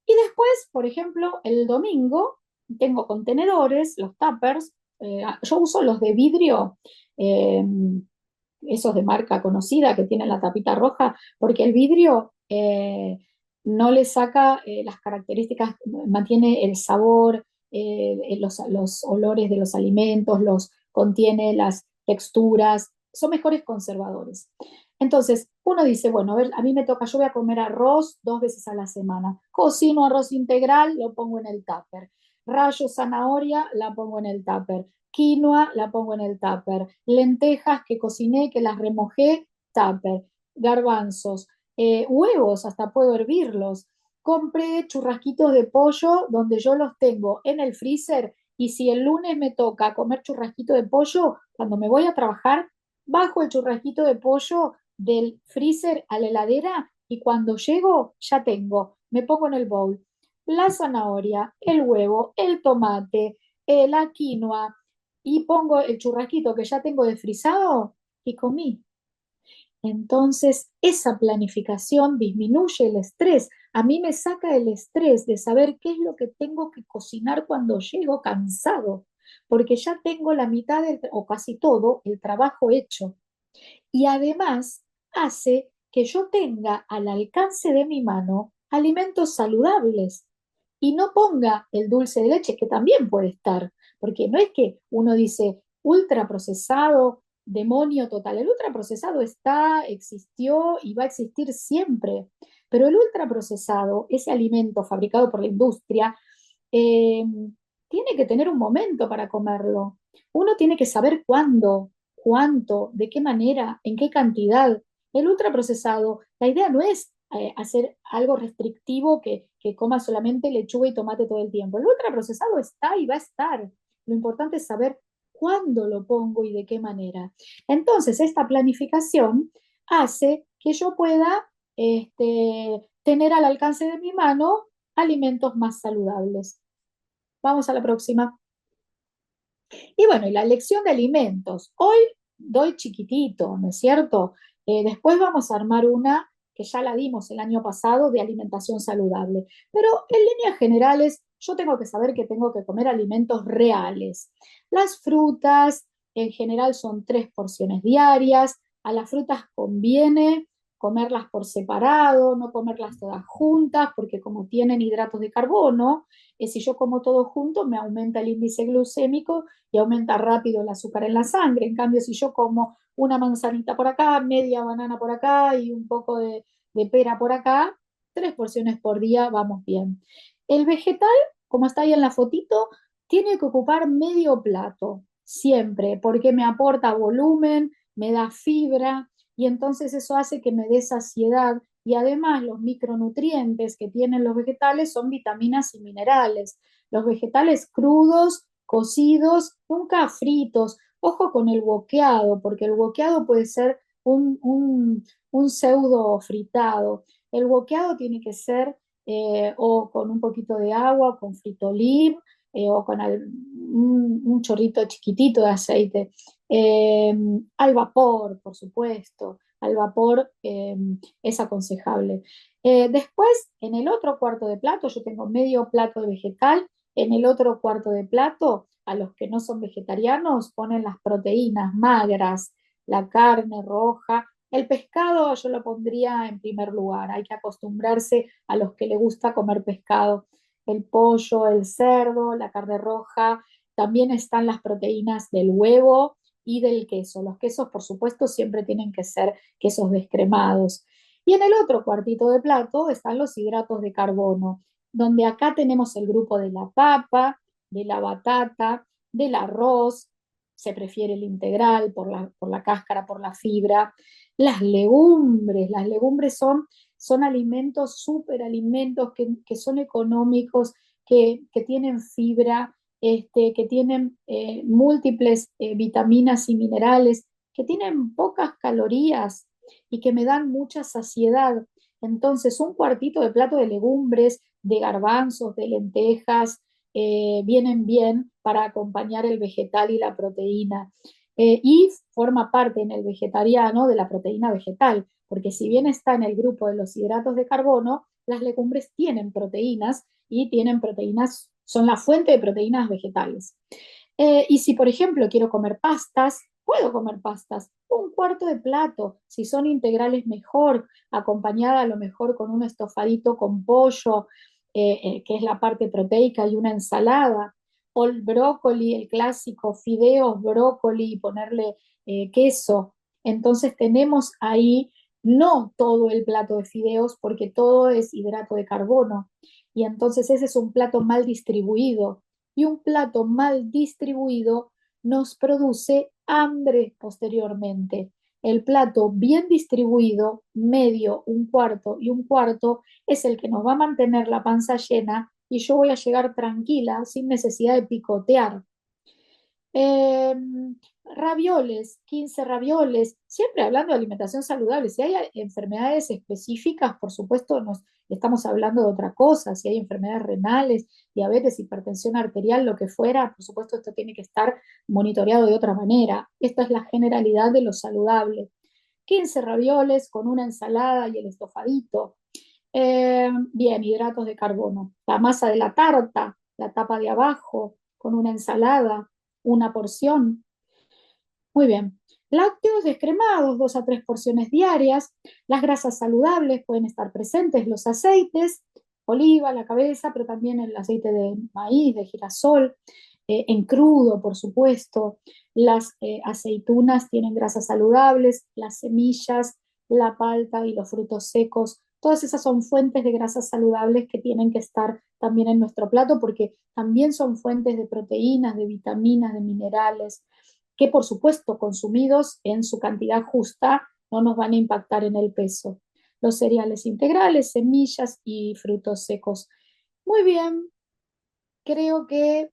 Y después, por ejemplo, el domingo tengo contenedores, los tuppers, yo uso los de vidrio, eh, esos de marca conocida que tienen la tapita roja, porque el vidrio no le saca las características, mantiene el sabor, los olores de los alimentos, contiene las texturas, son mejores conservadores. Entonces, uno dice, bueno, a ver, a mí me toca, yo voy a comer arroz 2 veces a la semana. Cocino arroz integral, lo pongo en el tupper. Rayo zanahoria, la pongo en el tupper. Quinoa, la pongo en el tupper. Lentejas que cociné, que las remojé, tupper. Garbanzos, huevos, hasta puedo hervirlos. Compré churrasquitos de pollo donde yo los tengo en el freezer y si el lunes me toca comer churrasquito de pollo, cuando me voy a trabajar, bajo el churrasquito de pollo del freezer a la heladera y cuando llego ya tengo, me pongo en el bowl la zanahoria, el huevo, el tomate, la quinoa y pongo el churrasquito que ya tengo desfrizado y comí. Entonces, esa planificación disminuye el estrés. A mí me saca el estrés de saber qué es lo que tengo que cocinar cuando llego cansado, porque ya tengo la mitad o casi todo el trabajo hecho. Y además hace que yo tenga al alcance de mi mano alimentos saludables y no ponga el dulce de leche, que también puede estar, porque no es que uno dice ultraprocesado, demonio total. El ultraprocesado está, existió y va a existir siempre, pero el ultraprocesado, ese alimento fabricado por la industria, eh, tiene que tener un momento para comerlo. Uno tiene que saber cuándo, cuánto, de qué manera, en qué cantidad. El ultraprocesado, la idea no es hacer algo restrictivo que coma solamente lechuga y tomate todo el tiempo. El ultraprocesado está y va a estar. Lo importante es saber cuándo lo pongo y de qué manera. Entonces, esta planificación hace que yo pueda tener al alcance de mi mano alimentos más saludables. Vamos a la próxima. Y bueno, y la elección de alimentos. Hoy doy chiquitito, ¿no es cierto? Después vamos a armar una que ya la dimos el año pasado de alimentación saludable. Pero en líneas generales, yo tengo que saber que tengo que comer alimentos reales. Las frutas en general son 3 porciones diarias. A las frutas conviene comerlas por separado, no comerlas todas juntas, porque como tienen hidratos de carbono, si yo como todo junto, me aumenta el índice glucémico y aumenta rápido el azúcar en la sangre. En cambio, si yo como una manzanita por acá, media banana por acá y un poco de pera por acá, 3 porciones por día, vamos bien. El vegetal, como está ahí en la fotito, tiene que ocupar medio plato, siempre, porque me aporta volumen, me da fibra y entonces eso hace que me dé saciedad y además los micronutrientes que tienen los vegetales son vitaminas y minerales. Los vegetales crudos, cocidos, nunca fritos. Ojo con el boqueado, porque el boqueado puede ser un pseudo fritado. El boqueado tiene que ser o con un poquito de agua, con fritolín, o con un chorrito chiquitito de aceite. Eh, Al vapor, por supuesto. Al vapor es aconsejable. Después, en el otro cuarto de plato, yo tengo medio plato de vegetal. En el otro cuarto de plato, a los que no son vegetarianos, ponen las proteínas magras, la carne roja. El pescado yo lo pondría en primer lugar. Hay que acostumbrarse a los que le gusta comer pescado. El pollo, el cerdo, la carne roja. También están las proteínas del huevo y del queso. Los quesos, por supuesto, siempre tienen que ser quesos descremados. Y en el otro cuartito de plato están los hidratos de carbono, donde acá tenemos el grupo de la papa, de la batata, del arroz, se prefiere el integral por la cáscara, por la fibra, las legumbres son alimentos, superalimentos que son económicos, que tienen fibra, que tienen múltiples vitaminas y minerales, que tienen pocas calorías y que me dan mucha saciedad. Entonces, un cuartito de plato de legumbres, de garbanzos, de lentejas, vienen bien para acompañar el vegetal y la proteína. Y forma parte en el vegetariano de la proteína vegetal, porque si bien está en el grupo de los hidratos de carbono, las legumbres tienen proteínas y tienen proteínas, son la fuente de proteínas vegetales. Y si, por ejemplo, quiero comer pastas, puedo comer pastas, un cuarto de plato, si son integrales mejor, acompañada a lo mejor con un estofadito con pollo, que es la parte proteica, y una ensalada, o el brócoli, el clásico, fideos, brócoli y ponerle queso. Entonces tenemos ahí no todo el plato de fideos porque todo es hidrato de carbono. Y entonces ese es un plato mal distribuido. Y un plato mal distribuido nos produce hambre posteriormente. El plato bien distribuido, medio, un cuarto y un cuarto, es el que nos va a mantener la panza llena y yo voy a llegar tranquila sin necesidad de picotear. Eh, Ravioles, 15 ravioles, siempre hablando de alimentación saludable. Si hay enfermedades específicas, por supuesto, nos estamos hablando de otra cosa. Si hay enfermedades renales, diabetes, hipertensión arterial, lo que fuera, por supuesto, esto tiene que estar monitoreado de otra manera. Esta es la generalidad de lo saludable. 15 ravioles con una ensalada y el estofadito. Bien, hidratos de carbono. La masa de la tarta, la tapa de abajo, con una ensalada, una porción. Muy bien. Lácteos descremados, 2 a 3 porciones diarias. Las grasas saludables pueden estar presentes, los aceites, oliva, la cabeza, pero también el aceite de maíz, de girasol, en crudo, por supuesto. Las aceitunas tienen grasas saludables, las semillas, la palta y los frutos secos. Todas esas son fuentes de grasas saludables que tienen que estar también en nuestro plato porque también son fuentes de proteínas, de vitaminas, de minerales que por supuesto consumidos en su cantidad justa no nos van a impactar en el peso. Los cereales integrales, semillas y frutos secos. Muy bien, creo que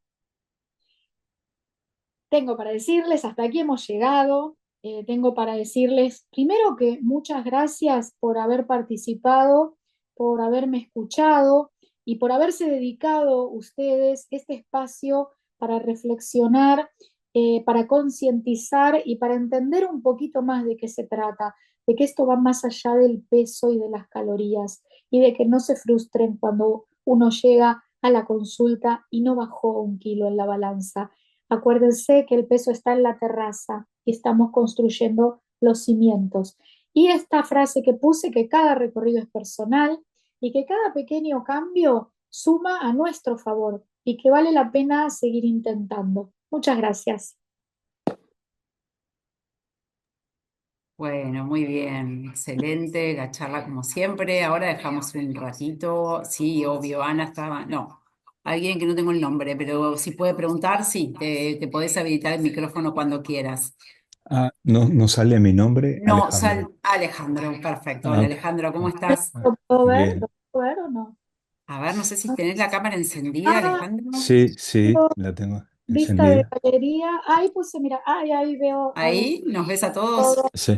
tengo para decirles, hasta aquí hemos llegado. Tengo para decirles, primero que muchas gracias por haber participado, por haberme escuchado y por haberse dedicado ustedes este espacio para reflexionar, para concientizar y para entender un poquito más de qué se trata, de que esto va más allá del peso y de las calorías y de que no se frustren cuando uno llega a la consulta y no bajó 1 kilo en la balanza. Acuérdense que el peso está en la terraza y estamos construyendo los cimientos. Y esta frase que puse, que cada recorrido es personal y que cada pequeño cambio suma a nuestro favor y que vale la pena seguir intentando. Muchas gracias. Bueno, muy bien, excelente, la charla como siempre. Ahora dejamos un ratito. Sí, obvio, Ana estaba, no, alguien que no tengo el nombre, pero si puede preguntar, sí, te podés habilitar el micrófono cuando quieras. Ah, no, no sale mi nombre, No, Alejandro. Alejandro, perfecto. Ah, Hola ok. Alejandro, ¿cómo Ah, estás? ah, ¿Lo puedo ver? ¿Lo bien. puedo ver o no? A ver, no sé si tenés la cámara encendida, Ah, Alejandro. Sí, sí, tengo la tengo vista de encendida. galería. Ahí puse, mira, ahí veo Ahí, ¿nos ves a todos? todo Sí,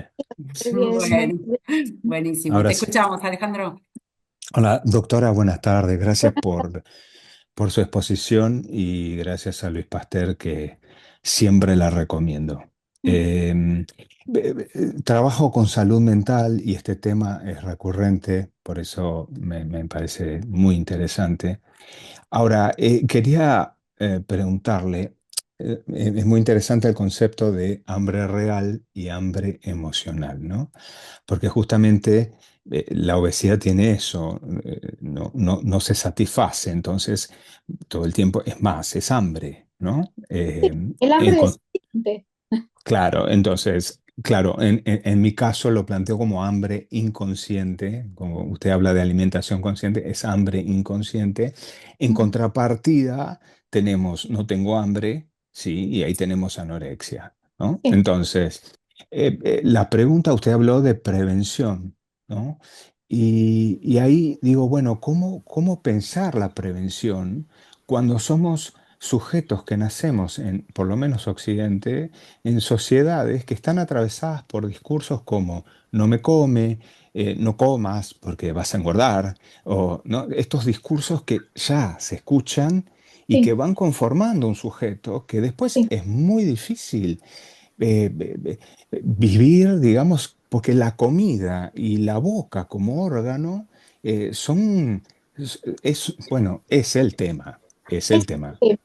bien. Bueno, buenísimo. ahora Te sí. escuchamos, Alejandro. Hola, doctora, buenas tardes. Gracias por su exposición y gracias a Luis Pasteur que siempre la recomiendo. Trabajo con salud mental y este tema es recurrente, por eso me parece muy interesante. Ahora, quería preguntarle, es muy interesante el concepto de hambre real y hambre emocional, ¿no? Porque justamente la obesidad tiene eso, no se satisface, entonces todo el tiempo es más, es hambre, ¿no? El En, hambre de con- siempre. Claro, entonces, claro, en mi caso lo planteo como hambre inconsciente, como usted habla de alimentación consciente, es hambre inconsciente. En contrapartida, tenemos no tengo hambre, sí, y ahí tenemos anorexia, ¿no? Sí, Entonces, la pregunta, usted habló de prevención, ¿no? Y ahí digo, bueno, ¿cómo pensar la prevención cuando somos sujetos que nacemos en, por lo menos Occidente, en sociedades que están atravesadas por discursos como no me come, no comas porque vas a engordar, o ¿no? Estos discursos que ya se escuchan y que sí, van conformando un sujeto que después sí. es muy difícil vivir, digamos, porque la comida y la boca como órgano son, bueno, es el tema, es Es el tema. el tema.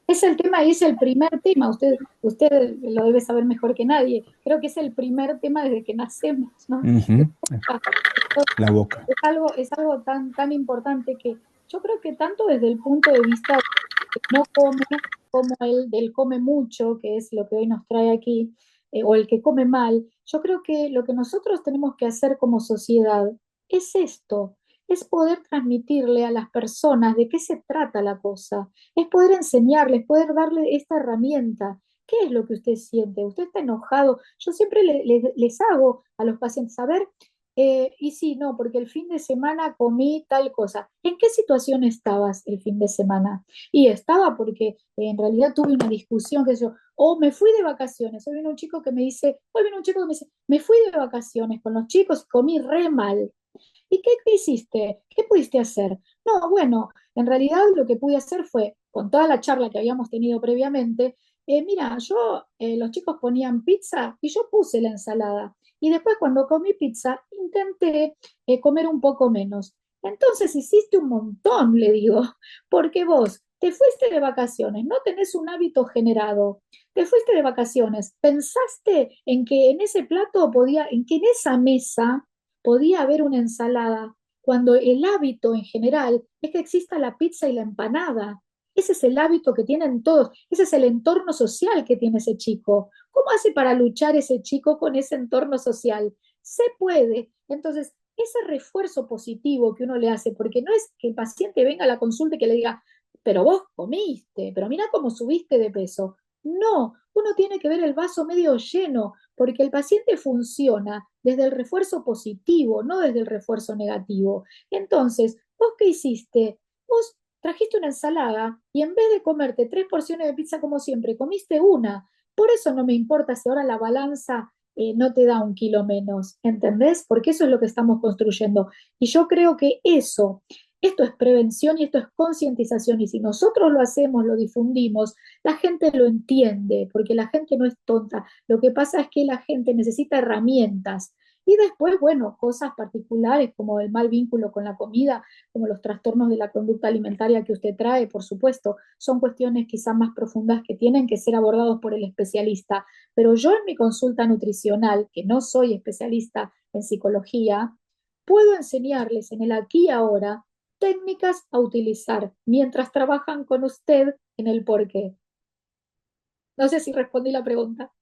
Es el tema y es el primer tema. Usted lo debe saber mejor que nadie. Creo que es el primer tema desde que nacemos, ¿no? Ujú, la boca. Es algo tan importante que yo creo que tanto desde el punto de vista de no come como el del come mucho, que es lo que hoy nos trae aquí, o el que come mal. Yo creo que lo que nosotros tenemos que hacer como sociedad es esto, es poder transmitirle a las personas de qué se trata la cosa, es poder enseñarles, poder darle esta herramienta. ¿Qué es lo que usted siente? ¿Usted está enojado? Yo siempre les hago a los pacientes saber, y sí, no, porque el fin de semana comí tal cosa. ¿En qué situación estabas el fin de semana? Y estaba porque en realidad tuve una discusión, que yo, o me fui de vacaciones. Hoy vino un chico que me dice, me fui de vacaciones con los chicos y comí re mal. ¿Y qué hiciste? ¿Qué pudiste hacer? No, bueno, en realidad lo que pude hacer fue, con toda la charla que habíamos tenido previamente, mira, los chicos ponían pizza y yo puse la ensalada. Y después cuando comí pizza, intenté comer un poco menos. Entonces hiciste un montón, le digo, porque vos te fuiste de vacaciones, no tenés un hábito generado, te fuiste de vacaciones, pensaste en que en ese plato en que en esa mesa podía haber una ensalada, cuando el hábito en general es que exista la pizza y la empanada. Ese es el hábito que tienen todos, ese es el entorno social que tiene ese chico. ¿Cómo hace para luchar ese chico con ese entorno social? Se puede. Entonces, ese refuerzo positivo que uno le hace, porque no es que el paciente venga a la consulta y que le diga, pero vos comiste, pero mira cómo subiste de peso. No, uno tiene que ver el vaso medio lleno, porque el paciente funciona desde el refuerzo positivo, no desde el refuerzo negativo. Entonces, ¿vos qué hiciste? Vos trajiste una ensalada y en vez de comerte 3 porciones de pizza como siempre, comiste una. Por eso no me importa si ahora la balanza no te da 1 kilo menos, ¿entendés? Porque eso es lo que estamos construyendo. Y yo creo que esto es prevención y esto es concientización. Y si nosotros lo hacemos, lo difundimos, la gente lo entiende, porque la gente no es tonta. Lo que pasa es que la gente necesita herramientas. Y después, bueno, cosas particulares como el mal vínculo con la comida, como los trastornos de la conducta alimentaria que usted trae, por supuesto, son cuestiones quizás más profundas que tienen que ser abordados por el especialista. Pero yo en mi consulta nutricional, que no soy especialista en psicología, puedo enseñarles en el aquí y ahora técnicas a utilizar mientras trabajan con usted en el porqué. No sé si respondí la pregunta.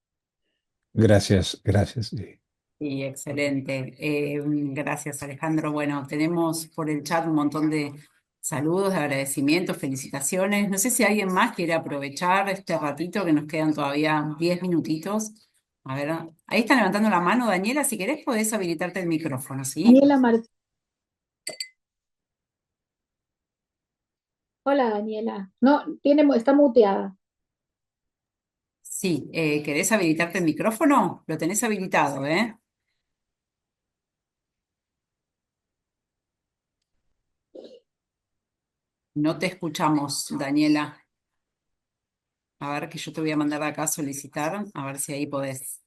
Gracias, gracias. Sí. Sí, excelente. Gracias, Alejandro. Bueno, tenemos por el chat un montón de saludos, de agradecimientos, felicitaciones. No sé si alguien más quiere aprovechar este ratito que nos quedan todavía 10 minutitos. A ver, ahí está levantando la mano, Daniela. Si querés, podés habilitarte el micrófono, ¿sí? Daniela Hola, Daniela. No, está muteada. Sí, ¿querés habilitarte el micrófono? Lo tenés habilitado, ¿eh? No te escuchamos, Daniela. A ver, que yo te voy a mandar acá a solicitar, a ver si ahí podés.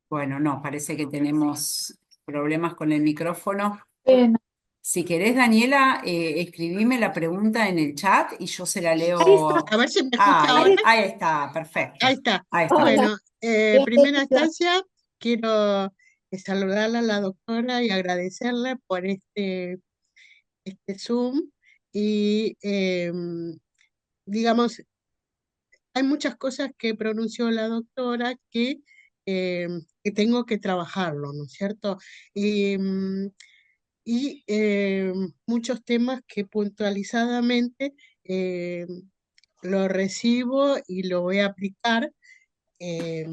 Bueno, no, parece que tenemos problemas con el micrófono. Bueno, Si querés, Daniela, escribime la pregunta en el chat y yo se la ahí está, leo. A ver si me Ah, escucha ahora. ahí está, perfecto. Ahí está. Ahí está. hola, Bueno, primera bienvenida. instancia, quiero saludarla a la doctora y agradecerle por este Zoom. Y digamos, hay muchas cosas que pronunció la doctora que tengo que trabajarlo, ¿no es cierto? Y, muchos temas que puntualizadamente eh, lo recibo y lo voy a aplicar. eh,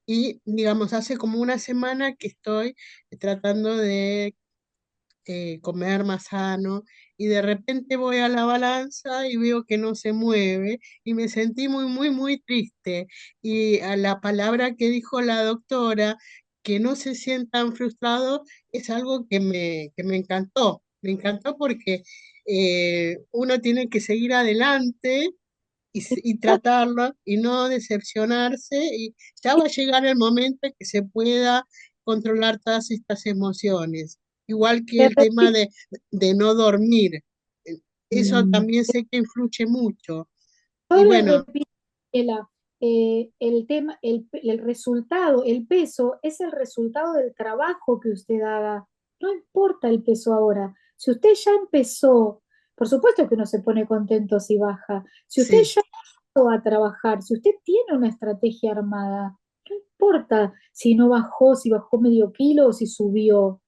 y digamos, hace como una semana que estoy tratando de comer más sano y de repente voy a la balanza y veo que no se mueve y me sentí muy, muy, muy triste. Y a la palabra que dijo la doctora, que no se sientan frustrados, es algo que me encantó. Me encantó porque uno tiene que seguir adelante y tratarlo y no decepcionarse y ya va a llegar el momento en que se pueda controlar todas estas emociones, igual que Te el tema repito, de no dormir. Eso mm, también sé que influye mucho. yo Y le bueno, repito, Daniela, el tema, el resultado, el peso es el resultado del trabajo que usted haga. No importa el peso ahora. Si usted ya empezó, por supuesto que uno se pone contento si baja. Si usted Sí, ya empezó a trabajar, si usted tiene una estrategia armada, no importa si no bajó, si bajó medio kilo o si subió.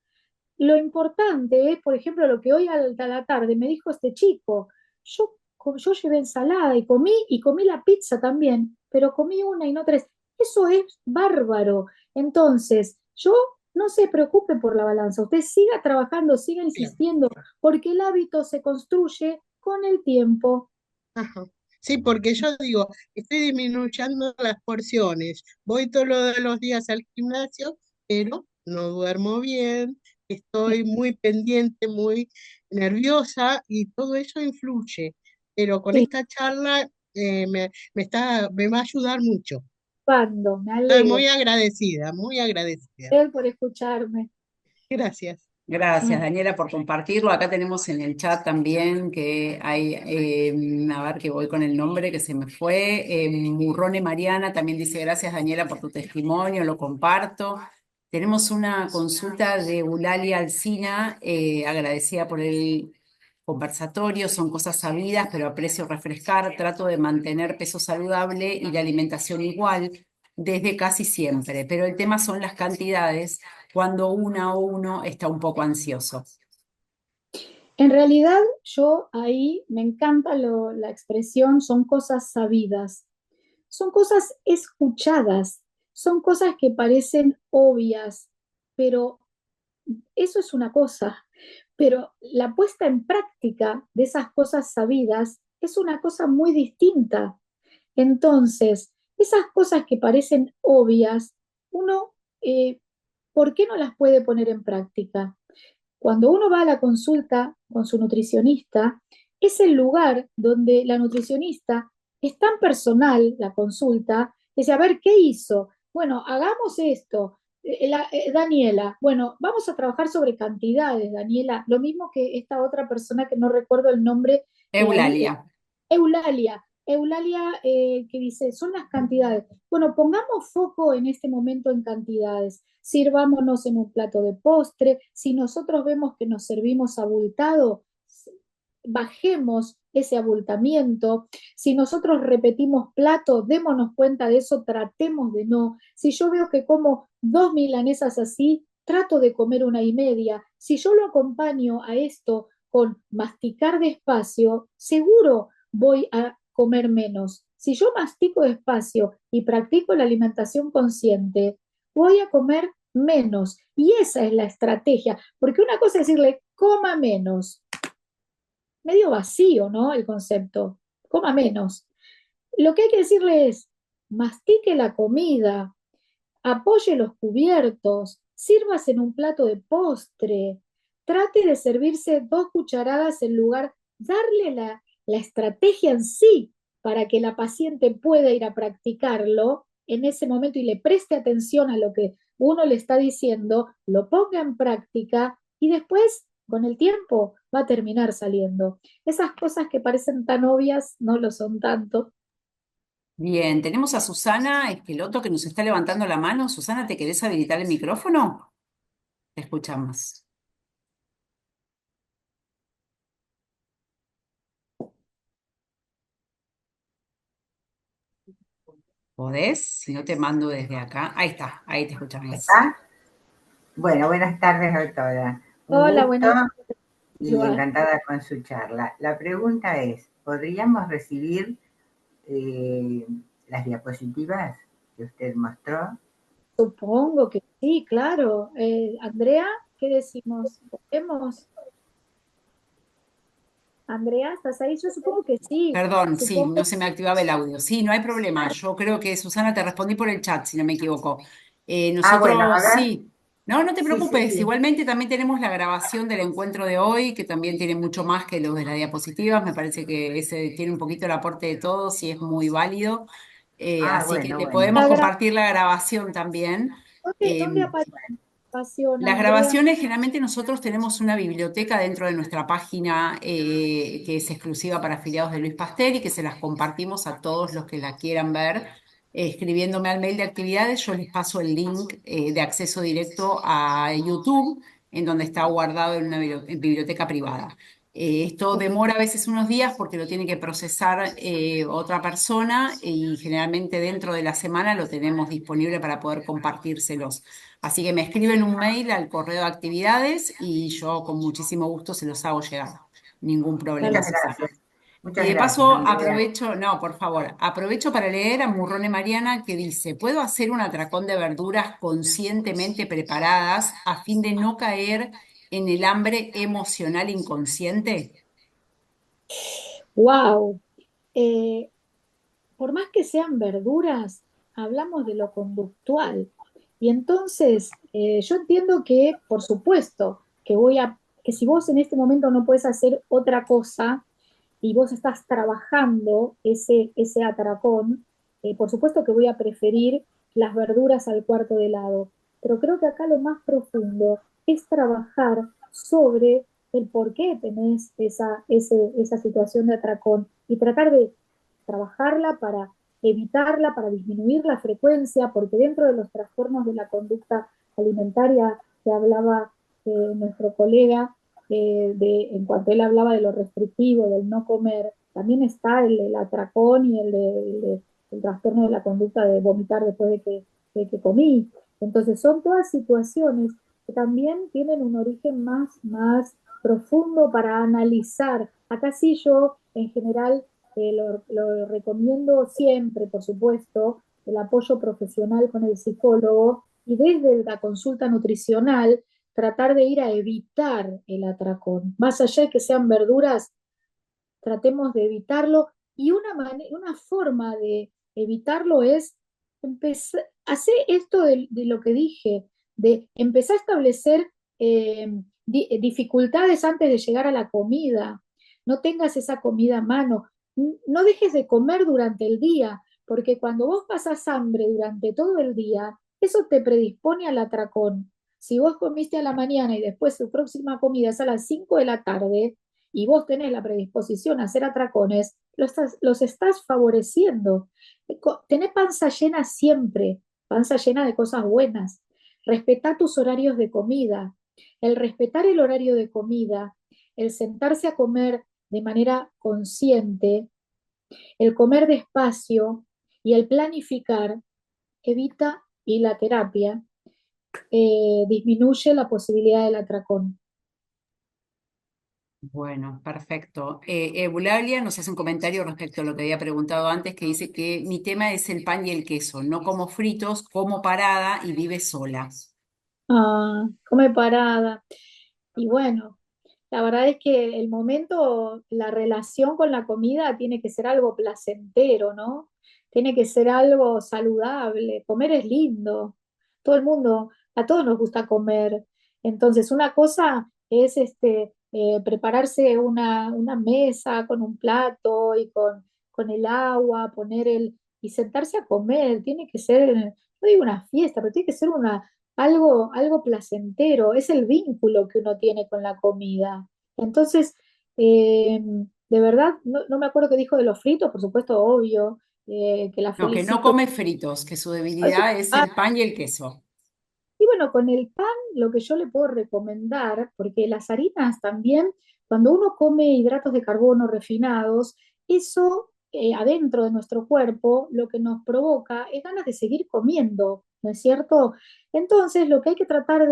Lo importante es, por ejemplo, lo que hoy a la tarde me dijo este chico. Yo llevé ensalada y comí la pizza también, pero comí una y no tres. Eso es bárbaro. Entonces, yo no se preocupe por la balanza. Usted siga trabajando, siga claro. insistiendo, porque el hábito se construye con el tiempo. Ajá. Sí, porque yo digo, estoy disminuyendo las porciones, voy todos los días al gimnasio, pero no duermo bien, estoy muy pendiente, muy nerviosa y todo eso influye. Pero con Sí, esta charla me va a ayudar mucho. cuando, me Estoy alegro. muy agradecida, muy agradecida. Él por escucharme. Gracias. Gracias, Bueno, Daniela, por compartirlo. Acá tenemos en el chat también que hay, a ver que voy con el nombre que se me fue. Murrone Mariana también dice gracias, Daniela, por tu testimonio, lo comparto. Tenemos una consulta de Eulalia Alsina, agradecida por el conversatorio. Son cosas sabidas, pero aprecio refrescar. Trato de mantener peso saludable y la alimentación igual desde casi siempre, pero el tema son las cantidades cuando una o uno está un poco ansioso. en realidad, yo ahí me encanta la expresión, son cosas sabidas, son cosas escuchadas, son cosas que parecen obvias, pero eso es una cosa, pero la puesta en práctica de esas cosas sabidas es una cosa muy distinta. Entonces, esas cosas que parecen obvias, uno, ¿por qué no las puede poner en práctica? Cuando uno va a la consulta con su nutricionista, es el lugar donde la nutricionista es tan personal, la consulta, dice, a ver, ¿qué hizo? Bueno, hagamos esto. Daniela, bueno, vamos a trabajar sobre cantidades, Daniela, lo mismo que esta otra persona que no recuerdo el nombre, ahí, Eulalia. Eulalia, que dice, son las cantidades. Bueno, pongamos foco en este momento en cantidades. Sirvámonos en un plato de postre. Si nosotros vemos que nos servimos abultado, bajemos ese abultamiento. Si nosotros repetimos plato, démonos cuenta de eso, tratemos de no. Si yo veo que como 2 milanesas así, trato de comer 1 y media. Si yo lo acompaño a esto con masticar despacio, seguro voy a comer menos. Si yo mastico despacio y practico la alimentación consciente, voy a comer menos. Y esa es la estrategia, porque una cosa es decirle, coma menos, medio vacío, ¿no? El concepto, coma menos. Lo que hay que decirle es, mastique la comida, apoye los cubiertos, sírvase en un plato de postre, trate de servirse 2 cucharadas en lugar, darle la estrategia en sí para que la paciente pueda ir a practicarlo en ese momento y le preste atención a lo que uno le está diciendo, lo ponga en práctica y después, con el tiempo, va a terminar saliendo. Esas cosas que parecen tan obvias no lo son tanto. Bien, tenemos a Susana Esqueloto que nos está levantando la mano. Susana, ¿te querés habilitar el micrófono? Te escuchamos. ¿Podés? Si no te mando desde acá. Ahí está, ahí te escuchamos. ¿Ah? Bueno, buenas tardes a todas. Un Hola, gusto buenas y tardes. encantada con su charla. La pregunta es, ¿podríamos recibir eh, las diapositivas que usted mostró? Supongo que sí, claro. Andrea, ¿qué decimos? ¿Podemos? Andrea, ¿estás ahí? Yo supongo que sí. Perdón, sí, no Supongo se me activaba el audio. Sí, no hay problema. Yo creo que, Susana, te respondí por el chat, si no me equivoco. Ah, bueno, Nosotros a ver. sí. No, no te Sí, sí, preocupes. sí. Igualmente también tenemos la grabación del encuentro de hoy, que también tiene mucho más que los de las diapositivas. Me parece que ese tiene un poquito el aporte de todos y es muy válido. Ah, Así que bueno, te bueno. podemos la compartir la grabación también. ¿Dónde Eh, aparece la pasión, las Andrea? grabaciones, generalmente nosotros tenemos una biblioteca dentro de nuestra página que es exclusiva para afiliados de Luis Pasteur y que se las compartimos a todos los que la quieran ver. Escribiéndome al mail de actividades, yo les paso el link de acceso directo a YouTube en donde está guardado en una biblioteca privada. Esto demora a veces unos días porque lo tiene que procesar otra persona y generalmente dentro de la semana lo tenemos disponible para poder compartírselos. Así que me escriben un mail al correo de actividades y yo con muchísimo gusto se los hago llegar. Ningún problema, Muchas Claro. Susana. gracias. Y Muchas de gracias, paso Andrea. aprovecho, no, por favor, aprovecho para leer a Murrone Mariana que dice, ¿puedo hacer un atracón de verduras conscientemente preparadas a fin de no caer en el hambre emocional inconsciente? ¡Wow! Por más que sean verduras, hablamos de lo conductual. Y entonces, yo entiendo que, por supuesto, que si vos en este momento no puedes hacer otra cosa y vos estás trabajando ese atracón, por supuesto que voy a preferir las verduras al cuarto de helado. Pero creo que acá lo más profundo es trabajar sobre el por qué tenés esa situación de atracón y tratar de trabajarla para evitarla, para disminuir la frecuencia, porque dentro de los trastornos de la conducta alimentaria que hablaba nuestro colega, en cuanto él hablaba de lo restrictivo, del no comer, también está el atracón y el trastorno de la conducta de vomitar después de que comí. Entonces son todas situaciones que también tienen un origen más profundo para analizar. Acá sí yo en general lo recomiendo siempre, por supuesto, el apoyo profesional con el psicólogo y desde la consulta nutricional tratar de ir a evitar el atracón. Más allá de que sean verduras, tratemos de evitarlo y una forma de evitarlo es empezar, hacer esto de lo que dije, de empezar a establecer dificultades antes de llegar a la comida. No tengas esa comida a mano. No dejes de comer durante el día, porque cuando vos pasas hambre durante todo el día, eso te predispone al atracón. Si vos comiste a la mañana y después su próxima comida es a las 5 de la tarde, y vos tenés la predisposición a hacer atracones, los estás favoreciendo. Tenés panza llena siempre, panza llena de cosas buenas. Respetá tus horarios de comida. El respetar el horario de comida, el sentarse a comer de manera consciente, el comer despacio y el planificar evita, y la terapia disminuye la posibilidad del atracón. Bueno, perfecto. Eulalia nos hace un comentario respecto a lo que había preguntado antes, que dice que mi tema es el pan y el queso. No como fritos, como parada y vive sola. Ah, come parada. Y bueno, la verdad es que el momento, la relación con la comida tiene que ser algo placentero, ¿no? Tiene que ser algo saludable. Comer es lindo. Todo el mundo, a todos nos gusta comer. Entonces, una cosa es prepararse una mesa con un plato y con el agua, y sentarse a comer. Tiene que ser, no digo una fiesta, pero tiene que ser algo placentero, es el vínculo que uno tiene con la comida. Entonces, de verdad, no me acuerdo qué dijo de los fritos, por supuesto, obvio, que la No, que no felicito. come fritos, que su debilidad es Ah, el pan y el queso. y bueno, con el pan lo que yo le puedo recomendar, porque las harinas también, cuando uno come hidratos de carbono refinados, eso adentro de nuestro cuerpo lo que nos provoca es ganas de seguir comiendo, ¿no es cierto? Entonces, lo que hay que tratar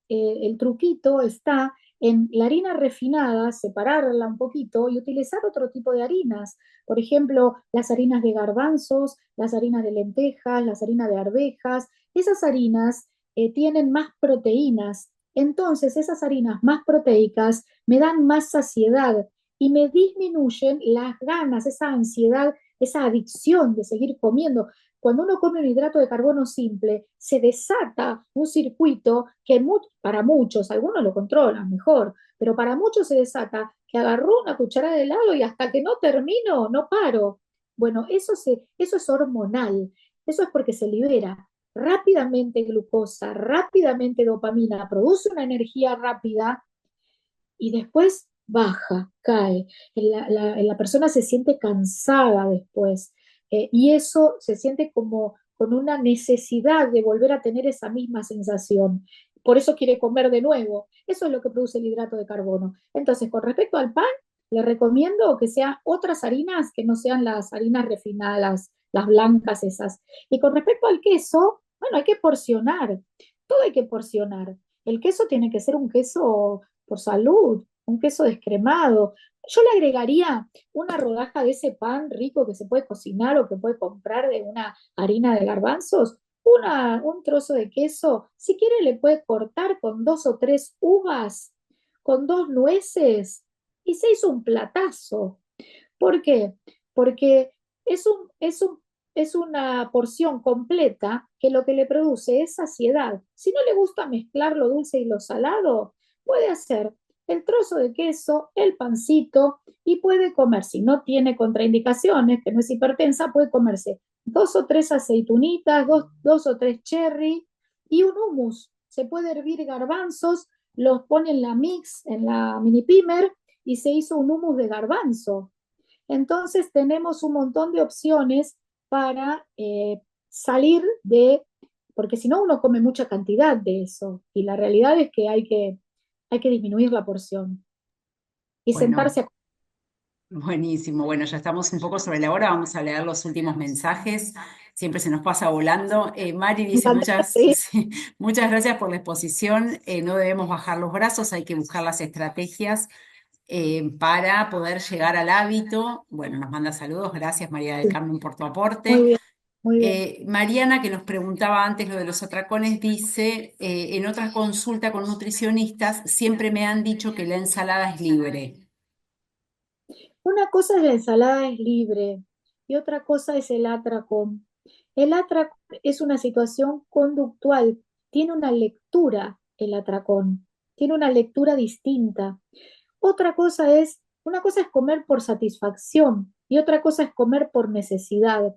el truquito está en la harina refinada, separarla un poquito y utilizar otro tipo de harinas. Por ejemplo, las harinas de garbanzos, las harinas de lentejas, las harinas de arvejas. Esas harinas tienen más proteínas. Entonces, esas harinas más proteicas me dan más saciedad y me disminuyen las ganas, esa ansiedad, esa adicción de seguir comiendo. Cuando uno come un hidrato de carbono simple, se desata un circuito que para muchos, algunos lo controlan mejor, pero para muchos se desata que agarró una cucharada de helado y hasta que no termino, no paro. Bueno, eso es hormonal, eso es porque se libera rápidamente glucosa, rápidamente dopamina, produce una energía rápida y después baja, cae. La persona se siente cansada después y eso se siente como con una necesidad de volver a tener esa misma sensación. por eso quiere comer de nuevo. Eso es lo que produce el hidrato de carbono. Entonces, con respecto al pan, le recomiendo que sean otras harinas que no sean las harinas refinadas, las blancas esas. Y con respecto al queso, bueno, hay que porcionar, todo hay que porcionar. El queso tiene que ser un queso por salud, un queso descremado. Yo le agregaría una rodaja de ese pan rico que se puede cocinar o que puede comprar de una harina de garbanzos, un trozo de queso, si quiere le puede cortar con 2 o 3 uvas, con 2 nueces y se hizo un platazo. ¿Por qué? Porque es, un, es, un, es una porción completa que lo que le produce es saciedad. Si no le gusta mezclar lo dulce y lo salado, puede hacer el trozo de queso, el pancito y puede comer, si no tiene contraindicaciones, que no es hipertensa, puede comerse 2 o 3 aceitunitas, dos o tres cherry y un hummus. Se puede hervir garbanzos, los pone en la mix, en la mini pimer y se hizo un hummus de garbanzo. Entonces tenemos un montón de opciones para salir de, porque si no uno come mucha cantidad de eso y la realidad es que hay que disminuir la porción y Bueno, sentarse a... buenísimo. Bueno, ya estamos un poco sobre la hora. Vamos a leer los últimos mensajes. Siempre se nos pasa volando. Mari dice Sí, sí, muchas gracias por la exposición. No debemos bajar los brazos, hay que buscar las estrategias para poder llegar al hábito. Bueno, nos manda saludos. Gracias, María del sí, Carmen, por tu muy aporte. bien, muy bien. Mariana, que nos preguntaba antes lo de los atracones, dice, en otra consulta con nutricionistas, siempre me han dicho que la ensalada es libre. Una cosa es la ensalada es libre y otra cosa es el atracón. El atracón es una situación conductual, tiene una lectura el atracón, tiene una lectura distinta. Una cosa es comer por satisfacción y otra cosa es comer por necesidad.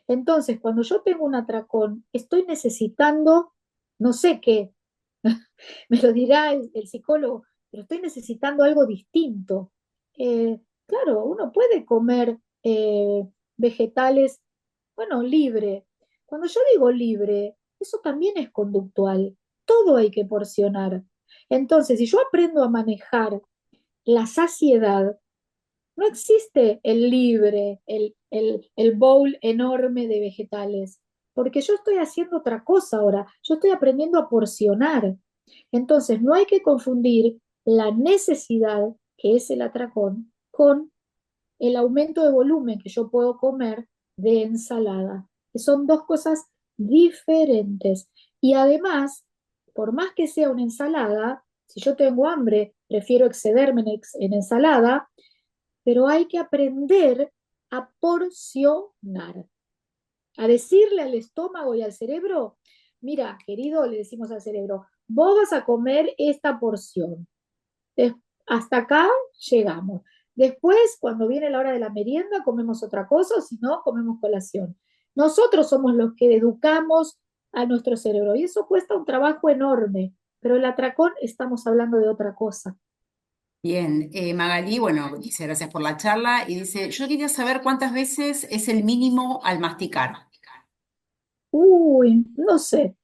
Entonces, cuando yo tengo un atracón, estoy necesitando, no sé qué, me lo dirá el psicólogo, pero estoy necesitando algo distinto. Claro, uno puede comer vegetales, bueno, libre. Cuando yo digo libre, eso también es conductual. Todo hay que porcionar. Entonces, si yo aprendo a manejar la saciedad, no existe el libre, el bowl enorme de vegetales, porque yo estoy haciendo otra cosa ahora, yo estoy aprendiendo a porcionar. Entonces, no hay que confundir la necesidad, que es el atracón, con el aumento de volumen que yo puedo comer de ensalada, que son dos cosas diferentes. Y además, por más que sea una ensalada, si yo tengo hambre, prefiero excederme en ensalada, pero hay que aprender a porcionar, a decirle al estómago y al cerebro, mira, querido, le decimos al cerebro, vos vas a comer esta porción. Hasta acá llegamos. Después, cuando viene la hora de la merienda, comemos otra cosa, o si no, comemos colación. Nosotros somos los que educamos a nuestro cerebro y eso cuesta un trabajo enorme, pero el atracón estamos hablando de otra cosa. Bien, Magalí, bueno, dice gracias por la charla y dice, yo quería saber cuántas veces es el mínimo al masticar. Uy, no sé.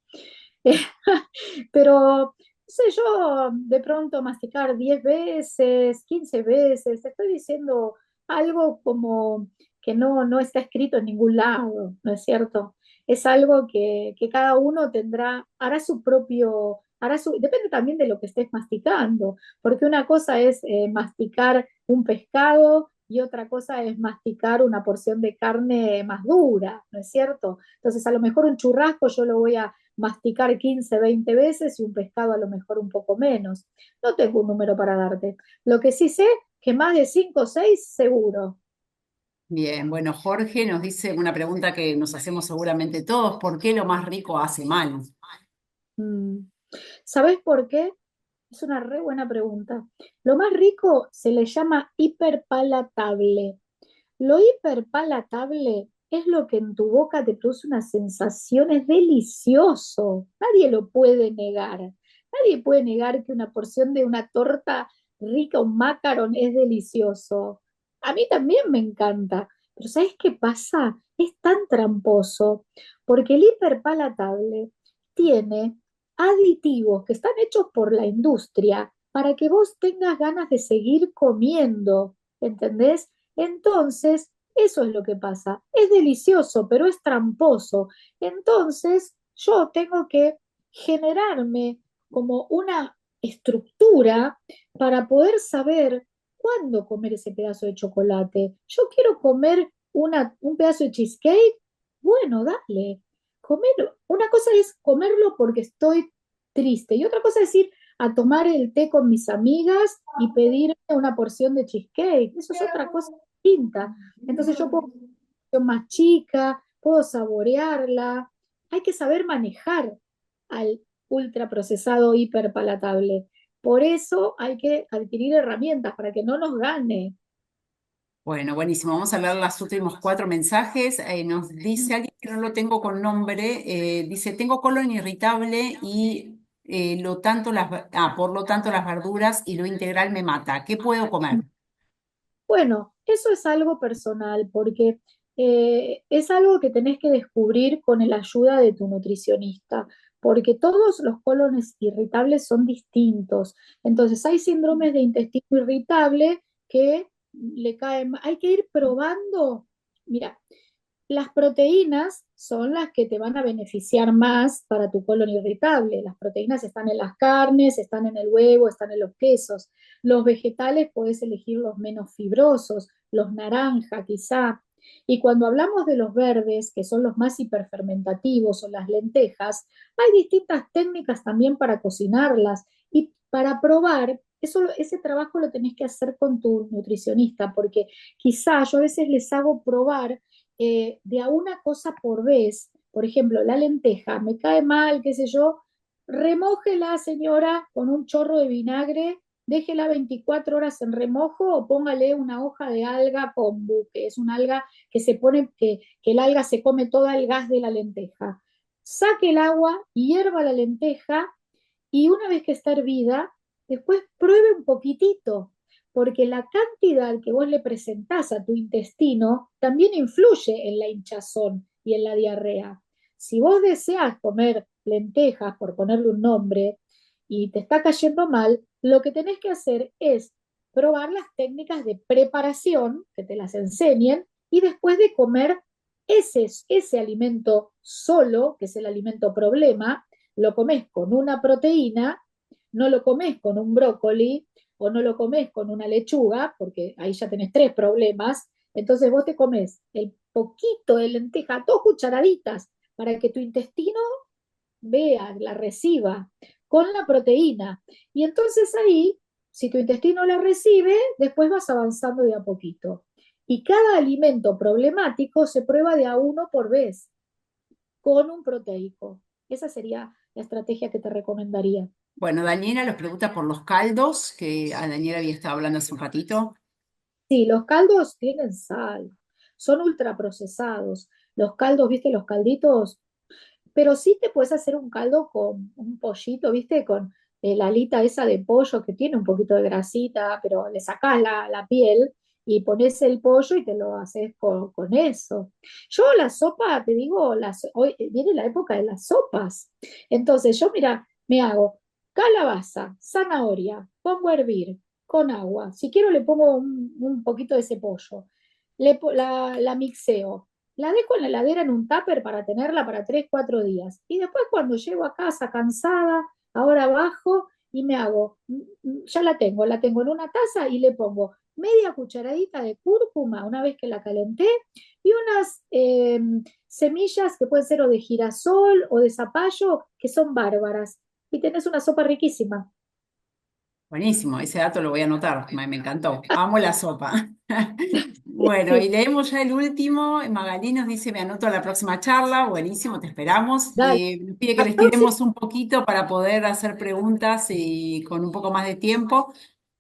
Pero, no sé, yo de pronto masticar 10 veces, 15 veces, te estoy diciendo algo como que no está escrito en ningún lado, ¿no es cierto? Es algo que cada uno hará su propio, depende también de lo que estés masticando, porque una cosa es masticar un pescado y otra cosa es masticar una porción de carne más dura, ¿no es cierto? Entonces, a lo mejor un churrasco yo lo voy a masticar 15, 20 veces y un pescado a lo mejor un poco menos. No tengo un número para darte. Lo que sí sé, que más de 5 o 6 seguro. Bien, bueno, Jorge nos dice una pregunta que nos hacemos seguramente todos, ¿por qué lo más rico hace mal? Mm. ¿Sabes por qué? Es una re buena pregunta. Lo más rico se le llama hiperpalatable. Lo hiperpalatable es lo que en tu boca te produce una sensación, es delicioso. Nadie lo puede negar. Nadie puede negar que una porción de una torta rica, un macaron, es delicioso. A mí también me encanta. Pero ¿sabes qué pasa? Es tan tramposo, porque el hiperpalatable tiene aditivos que están hechos por la industria para que vos tengas ganas de seguir comiendo, ¿entendés? Entonces, eso es lo que pasa. Es delicioso, pero es tramposo. Entonces, yo tengo que generarme como una estructura para poder saber cuándo comer ese pedazo de chocolate. Yo quiero comer un pedazo de cheesecake. Bueno, dale, comerlo. Una cosa es comerlo porque estoy triste y otra cosa es ir a tomar el té con mis amigas y pedirme una porción de cheesecake. Eso es otra cosa distinta. Entonces yo puedo ser más chica, puedo saborearla. Hay que saber manejar al ultraprocesado hiperpalatable. Por eso hay que adquirir herramientas para que no nos gane. Bueno, buenísimo. Vamos a leer los últimos 4 mensajes. Nos dice alguien que no lo tengo con nombre, dice, tengo colon irritable y por lo tanto las verduras y lo integral me mata. ¿Qué puedo comer? Bueno, eso es algo personal porque es algo que tenés que descubrir con la ayuda de tu nutricionista, porque todos los colones irritables son distintos. Entonces, hay síndromes de intestino irritable que le caen, hay que ir probando. Mira, las proteínas son las que te van a beneficiar más para tu colon irritable. Las proteínas están en las carnes, están en el huevo, están en los quesos. Los vegetales puedes elegir los menos fibrosos, los naranja quizá. Y cuando hablamos de los verdes, que son los más hiperfermentativos, o las lentejas, hay distintas técnicas también para cocinarlas y para probar. Ese trabajo lo tenés que hacer con tu nutricionista, porque quizá yo a veces les hago probar de a una cosa por vez. Por ejemplo, la lenteja, me cae mal, qué sé yo, remójela, señora, con un chorro de vinagre, déjela 24 horas en remojo o póngale una hoja de alga kombu, que es una alga que se pone, que el alga se come todo el gas de la lenteja. Saque el agua, hierva la lenteja y una vez que está hervida, después pruebe un poquitito, porque la cantidad que vos le presentás a tu intestino también influye en la hinchazón y en la diarrea. Si vos deseas comer lentejas, por ponerle un nombre, y te está cayendo mal, lo que tenés que hacer es probar las técnicas de preparación, que te las enseñen, y después de comer ese alimento solo, que es el alimento problema, lo comes con una proteína, no lo comes con un brócoli o no lo comes con una lechuga, porque ahí ya tenés 3 problemas. Entonces vos te comes el poquito de lenteja, 2 cucharaditas, para que tu intestino vea, la reciba con la proteína. Y entonces ahí, si tu intestino la recibe, después vas avanzando de a poquito. Y cada alimento problemático se prueba de a uno por vez con un proteico. Esa sería la estrategia que te recomendaría. Bueno, Daniela nos pregunta por los caldos, que a Daniela había estado hablando hace un ratito. Sí, los caldos tienen sal, son ultraprocesados. Los caldos, viste, los calditos, pero sí te puedes hacer un caldo con un pollito, viste, con la alita esa de pollo que tiene un poquito de grasita, pero le sacás la piel y pones el pollo y te lo haces con eso. Yo la sopa, te digo, hoy viene la época de las sopas. Entonces yo, mira, me hago calabaza, zanahoria, pongo a hervir con agua. Si quiero le pongo un poquito de ese pollo. La mixeo, la dejo en la heladera en un tupper para tenerla para 3 4 días. Y después cuando llego a casa cansada, ahora bajo y me hago, ya la tengo en una taza y le pongo media cucharadita de cúrcuma una vez que la calenté y unas semillas que pueden ser o de girasol o de zapallo que son bárbaras. Y tenés una sopa riquísima. Buenísimo, ese dato lo voy a anotar, me encantó. Amo la sopa. Bueno, y leemos ya el último. Magalí nos dice, me anoto a la próxima charla. Buenísimo, te esperamos. Dale. Nos pide que La les próxima, tiremos un poquito para poder hacer preguntas y con un poco más de tiempo.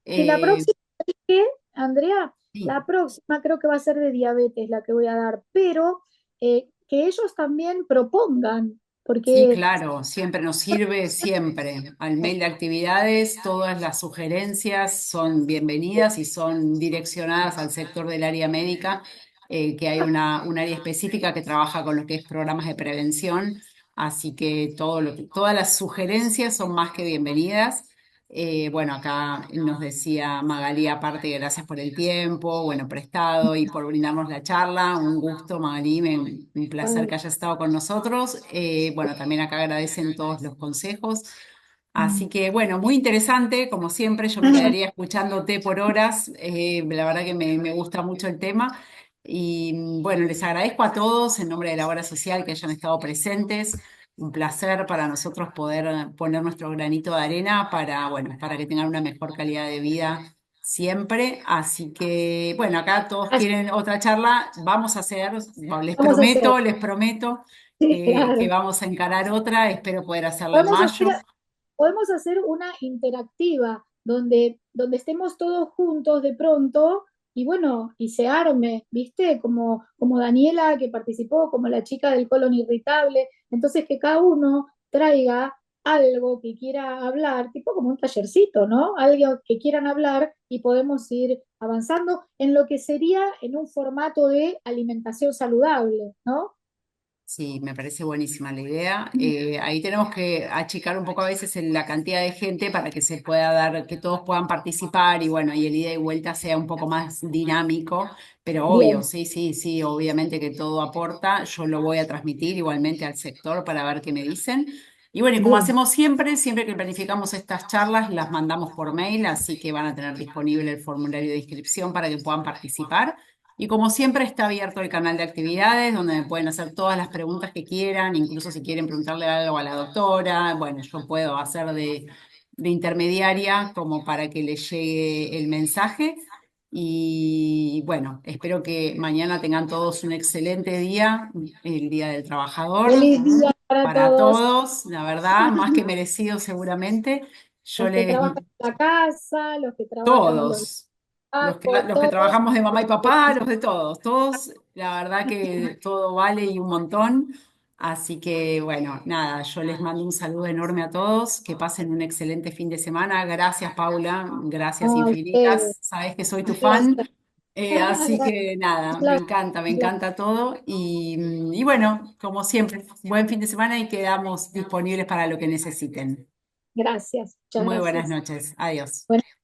y la Eh, próxima, ¿qué, Andrea? sí. La próxima creo que va a ser de diabetes la que voy a dar, pero que ellos también propongan, Sí, porque claro, siempre nos sirve, siempre. Al mail de actividades, todas las sugerencias son bienvenidas y son direccionadas al sector del área médica, que hay un área específica que trabaja con lo que es programas de prevención. Así que todas las sugerencias son más que bienvenidas. Bueno, acá nos decía Magalí, aparte, gracias por el tiempo, bueno, prestado y por brindarnos la charla. Un gusto, Magalí, un placer que Bueno, hayas estado con nosotros. Bueno, también acá agradecen todos los consejos. Así que, bueno, muy interesante, como siempre, yo me quedaría escuchándote por horas. La verdad que me gusta mucho el tema. Y bueno, les agradezco a todos en nombre de la obra social que hayan estado presentes. Un placer para nosotros poder poner nuestro granito de arena para, bueno, para que tengan una mejor calidad de vida siempre. Así que, bueno, acá todos quieren otra charla. Vamos a hacer, bueno, vamos a hacer, les prometo sí, que claro. vamos a encarar otra. Espero poder hacerla en Podemos hacer, mayo. podemos hacer una interactiva donde estemos todos juntos de pronto y bueno, y se arme, ¿viste? Como Daniela que participó, como la chica del colon irritable. Entonces que cada uno traiga algo que quiera hablar, tipo como un tallercito, ¿no? Algo que quieran hablar y podemos ir avanzando en lo que sería en un formato de alimentación saludable, ¿no? Sí, me parece buenísima la idea. Ahí tenemos que achicar un poco a veces en la cantidad de gente para que se pueda dar, que todos puedan participar y bueno, y el ida y vuelta sea un poco más dinámico, pero obvio, Bien, sí, sí, sí, obviamente que todo aporta. Yo lo voy a transmitir igualmente al sector para ver qué me dicen. Y bueno, y como bien, hacemos siempre, siempre que planificamos estas charlas, las mandamos por mail, así que van a tener disponible el formulario de inscripción para que puedan participar. Y como siempre está abierto el canal de actividades donde me pueden hacer todas las preguntas que quieran, incluso si quieren preguntarle algo a la doctora, bueno, yo puedo hacer de intermediaria como para que les llegue el mensaje. Y bueno, espero que mañana tengan todos un excelente día, el Día del Trabajador, feliz día para para todos. todos, la verdad, más que merecido seguramente. Yo Los que les, trabajan en la casa, los que trabajan en los todos. trabajos, Los que todos. trabajamos de mamá y papá, los de todos, todos, la verdad que todo vale y un montón. Así que bueno, nada, yo les mando un saludo enorme a todos, que pasen un excelente fin de semana. Gracias, Paula, gracias No, a ustedes, infinitas. Sabes que soy tu un fan. placer. Así Gracias, que un nada, placer, me un placer. encanta todo. Y bueno, como siempre, buen fin de semana y quedamos disponibles para lo que necesiten. Gracias, muchas Muy buenas gracias. noches, adiós. Buenas